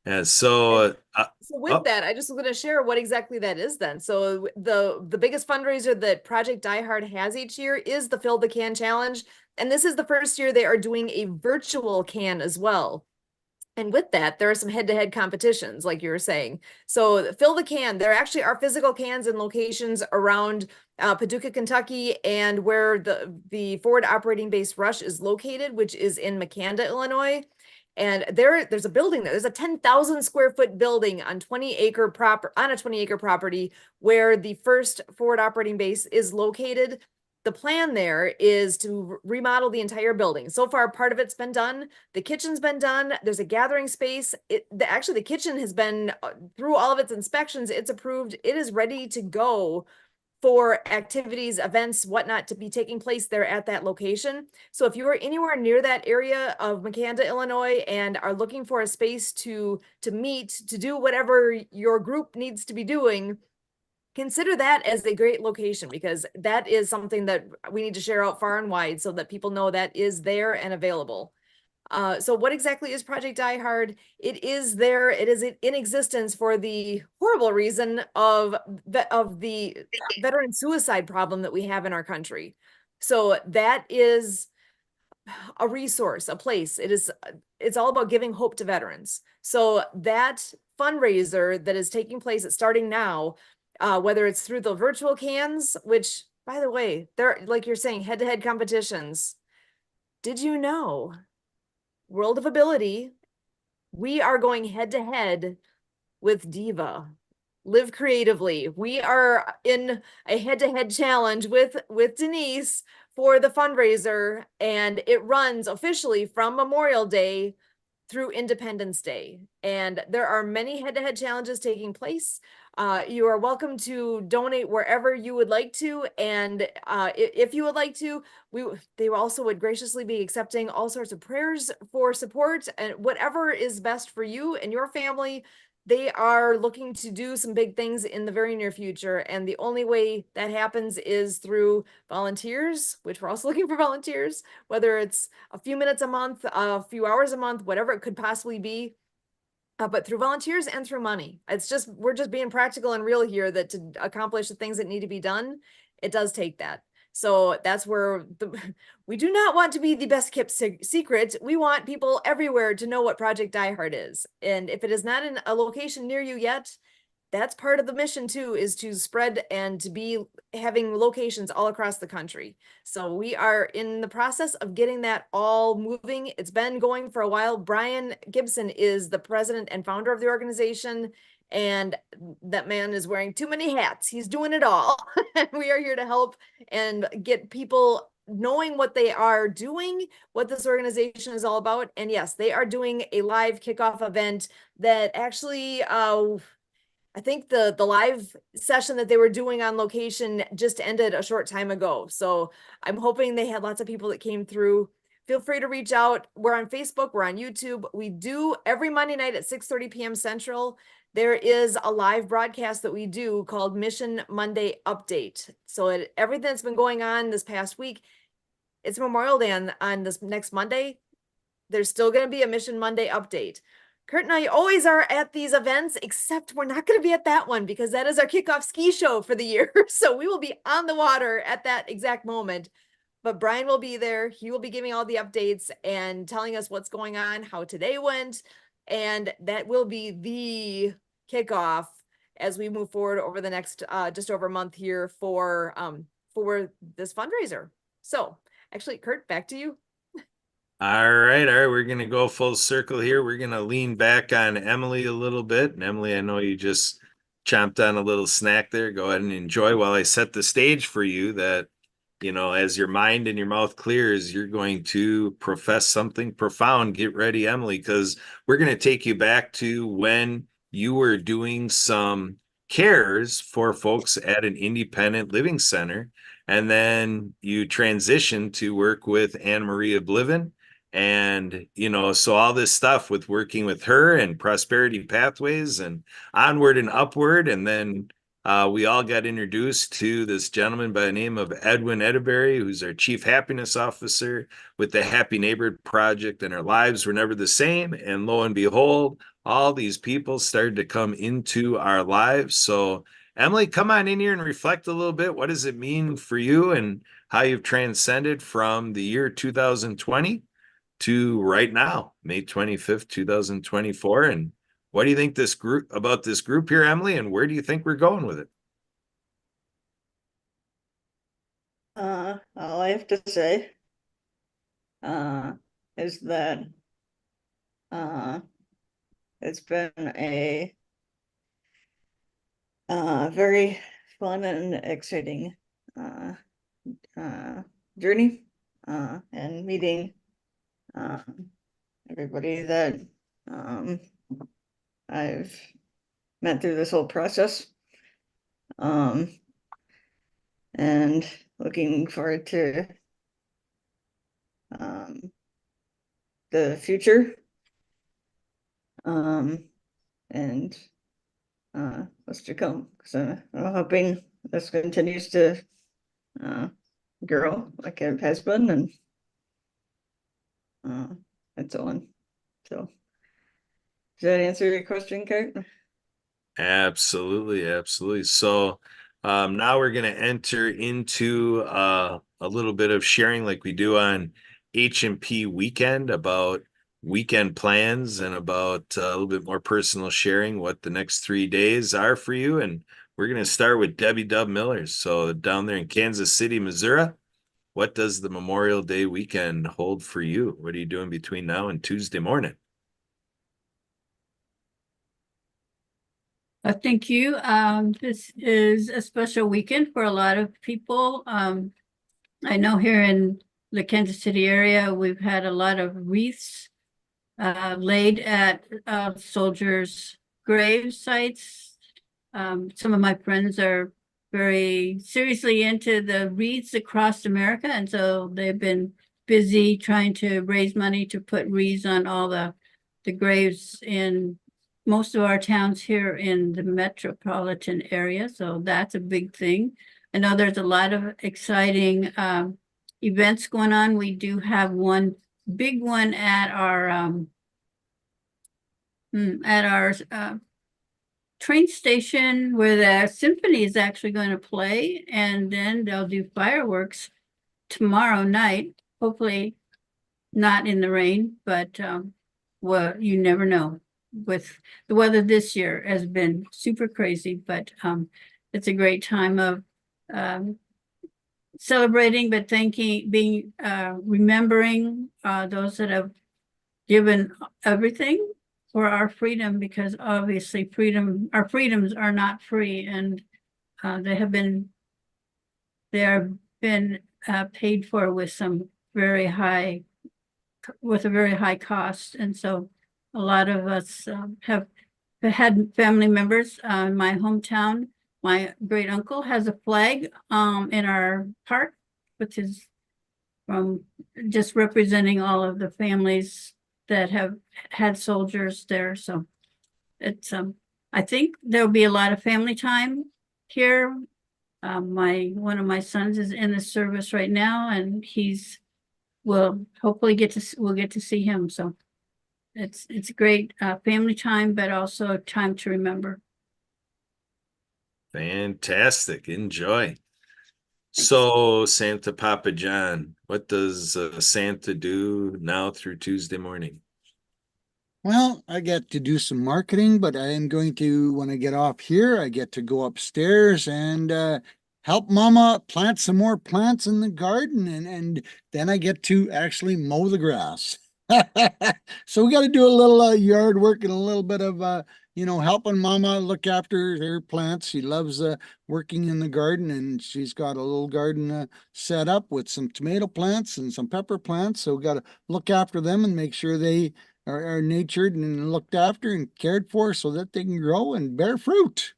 And so So with oh. that, I just was going to share what exactly that is then. So the biggest fundraiser that Project Die Hard has each year is the Fill the Can Challenge. And this is the first year they are doing a virtual can as well. And with that, there are some head-to-head competitions, like you were saying. So Fill the Can, there actually are physical cans in locations around Paducah, Kentucky, and where the Forward Operating Base Rush is located, which is in Makanda, Illinois. And there's a building there. There's a 10,000 square foot building on a 20 acre property where the first Forward Operating Base is located. The plan there is to remodel the entire building. So far, part of it's been done. The kitchen's been done. There's a gathering space. Actually, the kitchen has been through all of its inspections. It's approved. It is ready to go for activities, events, whatnot to be taking place there at that location. So if you are anywhere near that area of Makanda, Illinois, and are looking for a space to meet, to do whatever your group needs to be doing, consider that as a great location, because that is something that we need to share out far and wide so that people know that is there and available. So what exactly is Project Die Hard? It is there. It is in existence for the horrible reason of the veteran suicide problem that we have in our country. So that is a resource, a place. It's all about giving hope to veterans. So that fundraiser that is taking place, it's starting now, whether it's through the virtual cans, which, by the way, they're, like you're saying, head-to-head competitions. Did you know, World of Ability, we are going head-to-head with Diva. Live Creatively. We are in a head-to-head challenge with Denise for the fundraiser, and it runs officially from Memorial Day through Independence Day. And there are many head-to-head challenges taking place. You are welcome to donate wherever you would like to. And if you would like to, they also would graciously be accepting all sorts of prayers for support and whatever is best for you and your family. They are looking to do some big things in the very near future. And the only way that happens is through volunteers, which we're also looking for volunteers, whether it's a few minutes a month, a few hours a month, whatever it could possibly be. But through volunteers and through money. We're just being practical and real here, that to accomplish the things that need to be done, it does take that. So that's where we do not want to be the best kept secret. We want people everywhere to know what Project Die Hard is. And if it is not in a location near you yet, that's part of the mission too, is to spread and to be having locations all across the country. So we are in the process of getting that all moving. It's been going for a while. Brian Gibson is the president and founder of the organization, and that man is wearing too many hats. He's doing it all. And we are here to help and get people knowing what they are doing, what this organization is all about. And yes, they are doing a live kickoff event that actually, I think the live session that they were doing on location just ended a short time ago. So I'm hoping they had lots of people that came through. Feel free to reach out. We're on Facebook, we're on YouTube. We do every Monday night at 6:30 p.m. Central. There is a live broadcast that we do called Mission Monday Update. So everything that's been going on this past week, it's Memorial Day on this next Monday. There's still going to be a Mission Monday update. Kurt and I always are at these events, except we're not going to be at that one because that is our kickoff ski show for the year. So we will be on the water at that exact moment. But Brian will be there. He will be giving all the updates and telling us what's going on, how today went. And that will be the kickoff as we move forward over the next just over a month here for this fundraiser. So actually, Kurt, back to you. All right. We're going to go full circle here. We're going to lean back on Emily a little bit. And Emily, I know you just chomped on a little snack there. Go ahead and enjoy while I set the stage for you that, as your mind and your mouth clears, you're going to profess something profound. Get ready, Emily, because we're going to take you back to when you were doing some cares for folks at an independent living center. And then you transition to work with Anne Marie Oblivion. And, you know, so all this stuff with working with her and Prosperity Pathways and onward and upward. And then we all got introduced to this gentleman by the name of Edwin Edeberry, who's our Chief Happiness Officer with the Happy Neighborhood Project, and our lives were never the same. And lo and behold, all these people started to come into our lives. So Emily, come on in here and reflect a little bit. What does it mean for you and how you've transcended from the year 2020 to right now, May 25th, 2024? And what do you think about this group here, Emily? And where do you think we're going with it? All I have to say is that it's been a very fun and exciting journey and meeting everybody that I've met through this whole process, and looking forward to the future, and what's to come. So I'm hoping this continues to grow like it has been, and so on. So does that answer your question, Kurt? Absolutely, absolutely. So now we're going to enter into a little bit of sharing like we do on H&P Weekend about weekend plans and about a little bit more personal sharing what the next 3 days are for you. And we're going to start with Debbie Dub Millers. So down there in Kansas City, Missouri, what does the Memorial Day weekend hold for you? What are you doing between now and Tuesday morning? Thank you. This is a special weekend for a lot of people. I know here in the Kansas City area, we've had a lot of wreaths laid at soldiers' grave sites. Some of my friends are very seriously into the wreaths across America, and so they've been busy trying to raise money to put wreaths on all the graves in most of our towns here in the metropolitan area. So that's a big thing. I know there's a lot of exciting events going on. We do have one big one at our train station where the symphony is actually going to play, and then they'll do fireworks tomorrow night, hopefully not in the rain, but well, you never know. With the weather this year has been super crazy, but it's a great time of celebrating, but remembering those that have given everything for our freedom, because obviously our freedoms are not free, and they have been paid for with a very high cost. And so a lot of us have had family members in my hometown. My great uncle has a flag in our park, which is just representing all of the families that have had soldiers there. So it's I think there'll be a lot of family time here. One of my sons is in the service right now, and we'll hopefully get to see him. So it's great family time, but also time to remember. Fantastic. Enjoy. So Santa Papa John, what does Santa do now through Tuesday morning? Well, I get to do some marketing, but I am going to, when I get off here, I get to go upstairs and help Mama plant some more plants in the garden, and then I get to actually mow the grass. So we got to do a little yard work and a little bit of helping Mama look after her plants. She loves working in the garden, and she's got a little garden set up with some tomato plants and some pepper plants. So we got to look after them and make sure they are nurtured and looked after and cared for so that they can grow and bear fruit.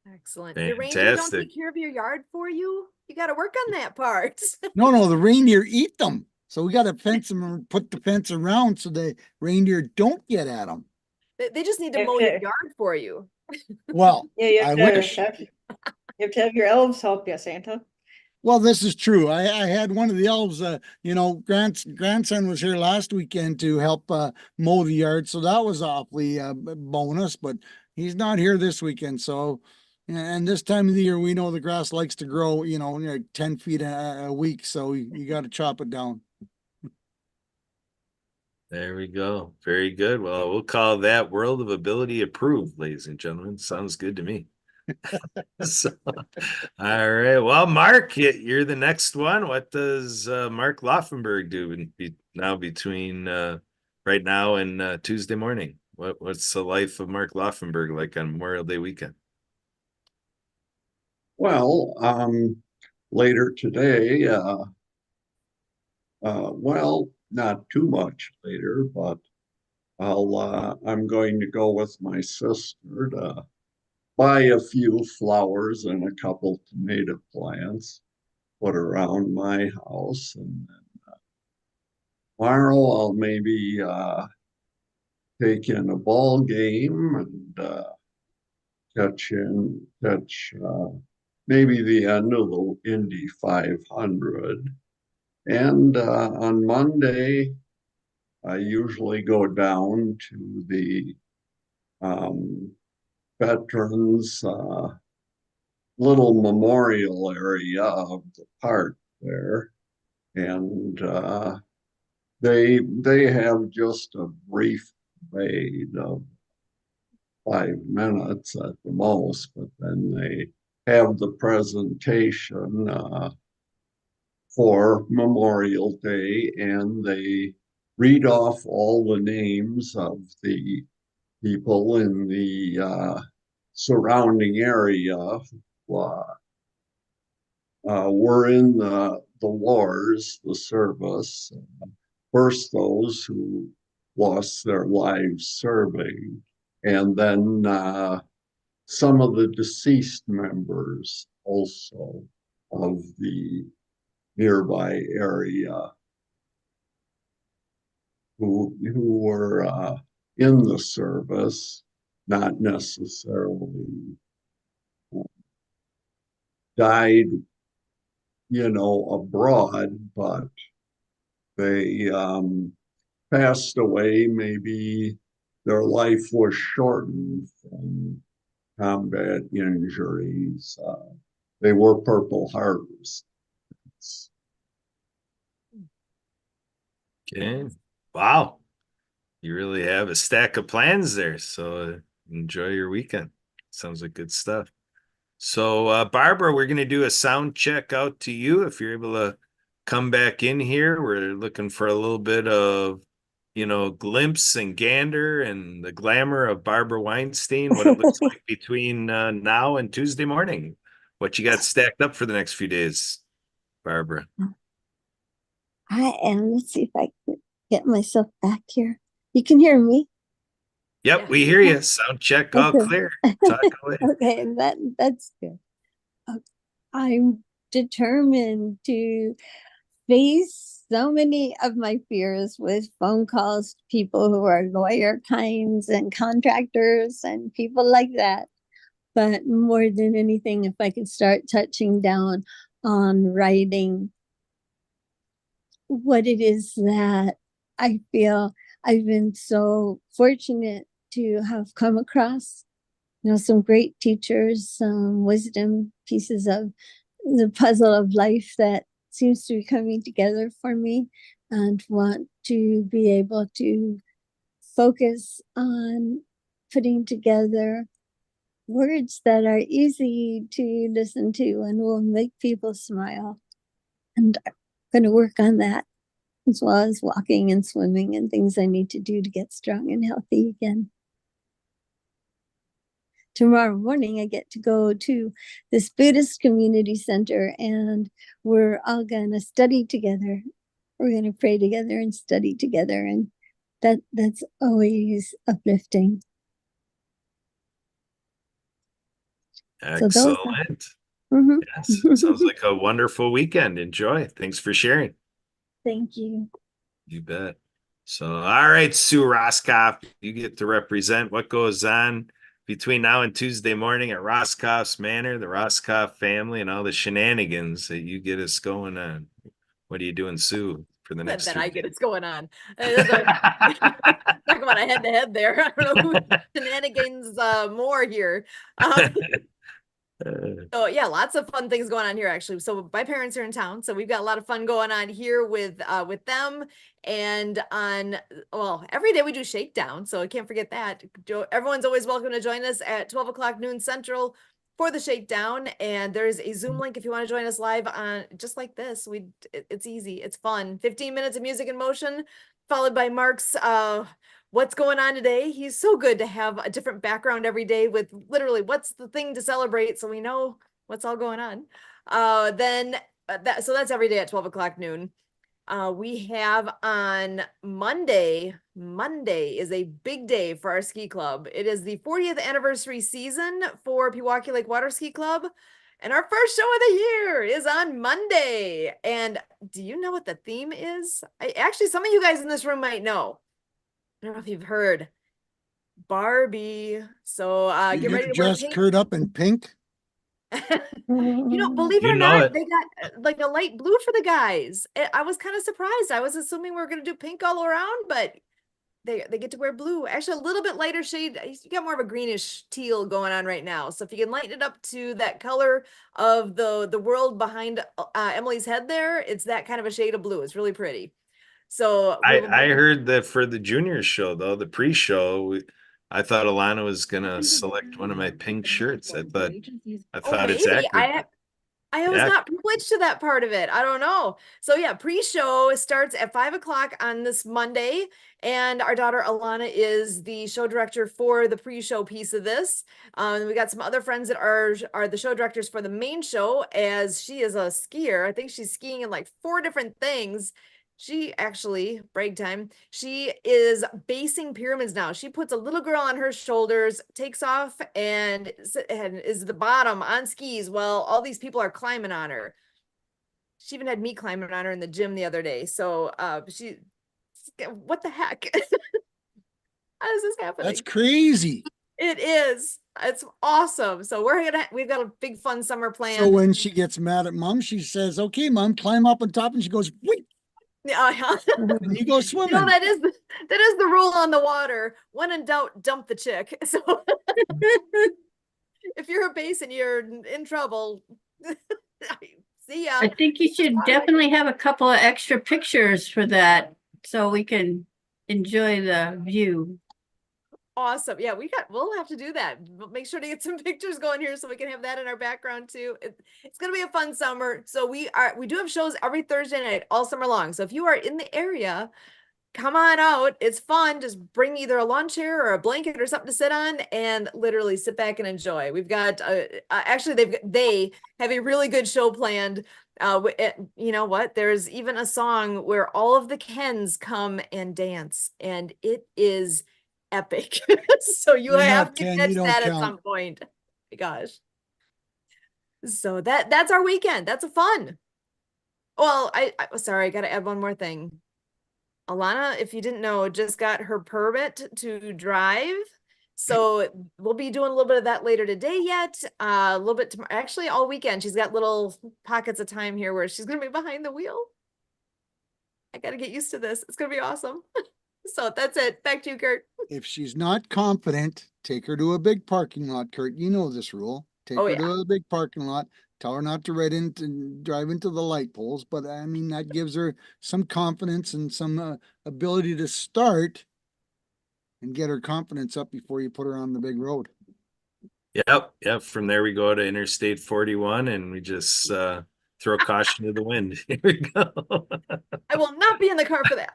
Excellent. Your reindeer don't Fantastic. take care of your yard for you? You got to work on that part. No, the reindeer eat them. So we got to fence them and put the fence around so the reindeer don't get at them. They just need to mow your Okay. yard for you. Well, Yeah, you I have to wish. you have to have your elves help you, Santa. Well, this is true. I had one of the elves, grandson was here last weekend to help mow the yard. So that was awfully bonus, but he's not here this weekend. So, and this time of the year, we know the grass likes to grow, 10 feet a week. So you got to chop it down. There we go. Very good. Well, we'll call that World of Ability approved, ladies and gentlemen. Sounds good to me. So, all right. Well, Mark, you're the next one. What does Mark Laufenberg do now between right now and Tuesday morning? What's the life of Mark Laufenberg like on Memorial Day weekend? Well, later today, well, not too much later, but I'm going to go with my sister to buy a few flowers and a couple tomato plants, put around my house, and then tomorrow I'll maybe take in a ball game and catch maybe the end of the Indy 500. And on Monday, I usually go down to the veterans little memorial area of the park there. And they have just a brief parade of 5 minutes at the most, but then they have the presentation for Memorial Day, and they read off all the names of the people in the surrounding area were in the wars, the service. First, those who lost their lives serving, and then some of the deceased members also of the nearby area who were in the service, not necessarily died, abroad, but they passed away. Maybe their life was shortened from combat injuries. They were Purple Hearts. Okay. Wow. You really have a stack of plans there. So enjoy your weekend. Sounds like good stuff. So Barbara, we're going to do a sound check out to you. If you're able to come back in here, we're looking for a little bit of, glimpse and gander and the glamour of Barbara Weinstein, what it looks like between now and Tuesday morning. What you got stacked up for the next few days, Barbara? I am. Let's see if I can get myself back here. You can hear me? Yep, Yeah. we hear you. Sound check all Okay. clear. Talk away. Okay, that's good. I'm determined to face so many of my fears with phone calls to people who are lawyer kinds and contractors and people like that. But more than anything, if I could start touching down on writing what it is that I feel I've been so fortunate to have come across, some great teachers, some wisdom pieces of the puzzle of life that seems to be coming together for me, and want to be able to focus on putting together words that are easy to listen to and will make people smile. And I'm going to work on that, as well as walking and swimming and things I need to do to get strong and healthy again. Tomorrow morning, I get to go to this Buddhist community center, and we're all going to study together. We're going to pray together and study together, and that's always uplifting. So those are- Excellent. Mhm. Yes, sounds like a wonderful weekend. Enjoy. Thanks for sharing. Thank you. You bet. So, all right, Sue Roscoff, you get to represent what goes on between now and Tuesday morning at Roscoff's Manor, the Roscoff family, and all the shenanigans that you get us going on. What are you doing, Sue, for the next That 3 I get days? it's going on. Talk about a head to head there. I don't know who shenanigans more here. So yeah, lots of fun things going on here actually. So my parents are in town, so we've got a lot of fun going on here with them. And on every day we do shakedown, so I can't forget that. Everyone's always welcome to join us at 12 o'clock noon Central for the shakedown. And there's a Zoom link if you want to join us live on just like this. It's easy, it's fun. 15 minutes of music in motion, followed by Mark's what's going on today. He's so good to have a different background every day with literally what's the thing to celebrate, so we know what's all going on. So that's every day at 12 o'clock noon. We have on Monday is a big day for our ski club. It is the 40th anniversary season for Pewaukee Lake Water Ski Club. And our first show of the year is on Monday. And do you know what the theme is? Actually, some of you guys in this room might know. I don't know if you've heard Barbie. So get You ready to wear dressed pink. Kurt up in pink. Believe it You or know not, it. they got like a light blue for the guys. I was kind of surprised. I was assuming we were gonna do pink all around, but they get to wear blue. Actually, a little bit lighter shade. You got more of a greenish teal going on right now. So if you can lighten it up to that color of the world behind Emily's head there, it's that kind of a shade of blue. It's really pretty. So I heard that for the junior show, though, the pre-show, I thought Alana was gonna select one of my pink shirts. I thought it's maybe accurate. I was Yeah. not privileged to that part of it. I don't know. So yeah, pre-show starts at 5 o'clock on this Monday. And our daughter Alana is the show director for the pre-show piece of this. We got some other friends that are the show directors for the main show, as she is a skier. I think she's skiing in like 4 different things. She actually, brag time, she is basing pyramids now. She puts a little girl on her shoulders, takes off and is the bottom on skis while all these people are climbing on her. She even had me climbing on her in the gym the other day. So what the heck? How is this happening? That's crazy. It is. It's awesome. So we've got a big fun summer plan. So when she gets mad at mom, she says, "Okay, mom, climb up on top," and she goes, "Wait," Yeah. and you go swimming. That is the rule on the water. When in doubt, dump the chick. So if you're a base and you're in trouble, see ya. I think you should definitely have a couple of extra pictures for that so we can enjoy the view. Awesome. Yeah, we'll have to do that. We'll make sure to get some pictures going here so we can have that in our background too. It's gonna be a fun summer. So we do have shows every Thursday night all summer long. So if you are in the area, come on out. It's fun. Just bring either a lawn chair or a blanket or something to sit on and literally sit back and enjoy. We've got actually they have a really good show planned. You know what? There's even a song where all of the Kens come and dance, and it is epic. So you You're have not to Ken, catch you don't that at count. some point. Oh my gosh. So that's our weekend. That's a fun. Well, sorry, I gotta add one more thing. Alana, if you didn't know, just got her permit to drive. So we'll be doing a little bit of that later today yet. A little bit tomorrow, actually all weekend. She's got little pockets of time here where she's gonna be behind the wheel. I gotta get used to this. It's gonna be awesome. So that's it. Back to you, Kurt. If she's not confident, take her to a big parking lot, Kurt. You know this rule. Take Oh, her yeah. to a big parking lot. Tell her not to drive into the light poles, but I mean, that gives her some confidence and some ability to start and get her confidence up before you put her on the big road. Yep. From there we go to Interstate 41 and we just throw caution to the wind. Here we go. I will not be in the car for that.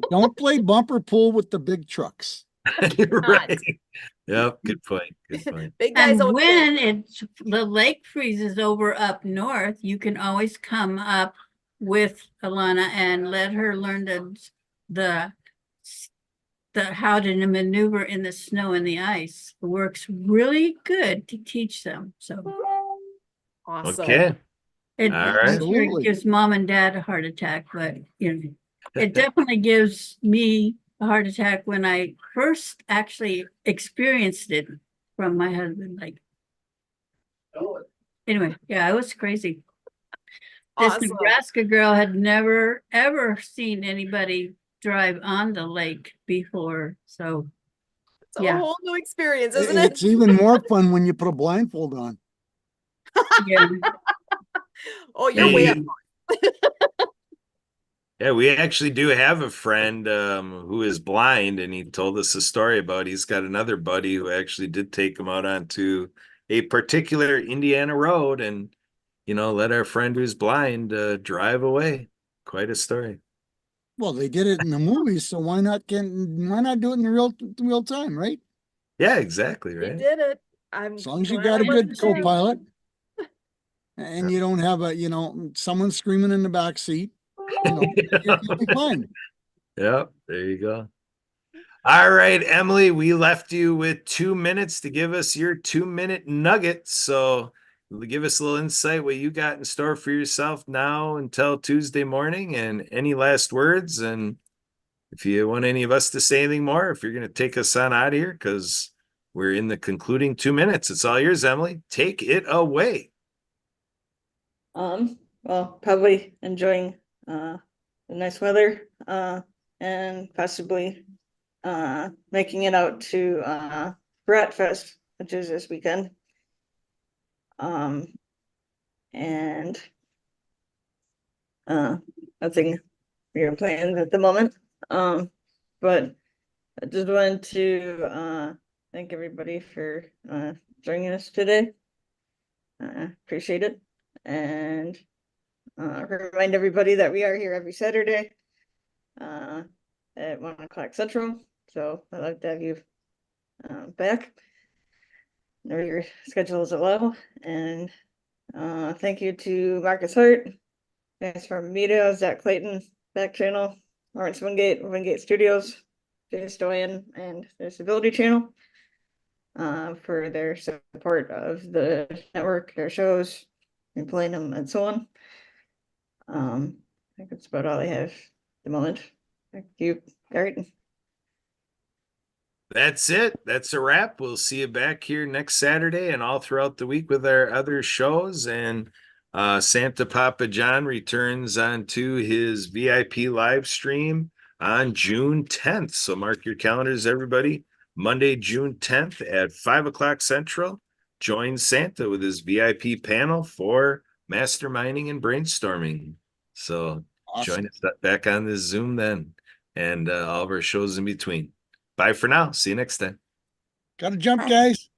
Don't play bumper pool with the big trucks. Right. Yep. Good point. Big guys And always when the lake freezes over up north, you can always come up with Alana and let her learn the how to maneuver in the snow and the ice. It works really good to teach them. So Awesome. Okay. it, All I'm right. sure it Absolutely. gives mom and dad a heart attack, but you know, it definitely gives me a heart attack when I first actually experienced it from my husband. Like, anyway, yeah, it was crazy. This Awesome. Nebraska girl had never ever seen anybody drive on the lake before. So It's a yeah. whole new experience, isn't it? It's even more fun when you put a blindfold on. yeah. Oh, you're way up. Yeah, we actually do have a friend who is blind, and he told us a story about he's got another buddy who actually did take him out onto a particular Indiana road and, let our friend who's blind drive away. Quite a story. Well, they did it in the movies, so why not do it in real time, right? Yeah, exactly, You right? did it. I'm As long as you glad got I a good wasn't you. co-pilot and you don't have someone screaming in the back seat, you'll be fine. Yep, there you go. All right, Emily, we left you with 2 minutes to give us your 2-minute nugget. So give us a little insight what you got in store for yourself now until Tuesday morning, and any last words. And if you want any of us to say anything more, if you're going to take us on out of here, because we're in the concluding 2 minutes, it's all yours, Emily. Take it away. Well, probably enjoying the nice weather and possibly making it out to Brat Fest, which is this weekend. And nothing real planned at the moment. But I just wanted to thank everybody for joining us today. Appreciate it. And remind everybody that we are here every Saturday at 1 o'clock Central. So I'd like to have you back whenever your schedules allow. And thank you to Marcus Hart, thanks for Media, Zach Clayton, Back Channel, Lawrence Wingate Studios, Jay Stoyan, and the Disability Channel for their support of the network, their shows, and playing them and so on. I think that's about all I have at the moment. Thank you, Garrett. That's it. That's a wrap. We'll see you back here next Saturday and all throughout the week with our other shows. And Santa Papa John returns onto his VIP live stream on June 10th. So mark your calendars, everybody. Monday, June 10th at 5 o'clock Central. Join Santa with his VIP panel for masterminding and brainstorming. So Awesome. join us back on this Zoom then, and all of our shows in between. Bye for now. See you next time. Gotta jump, guys.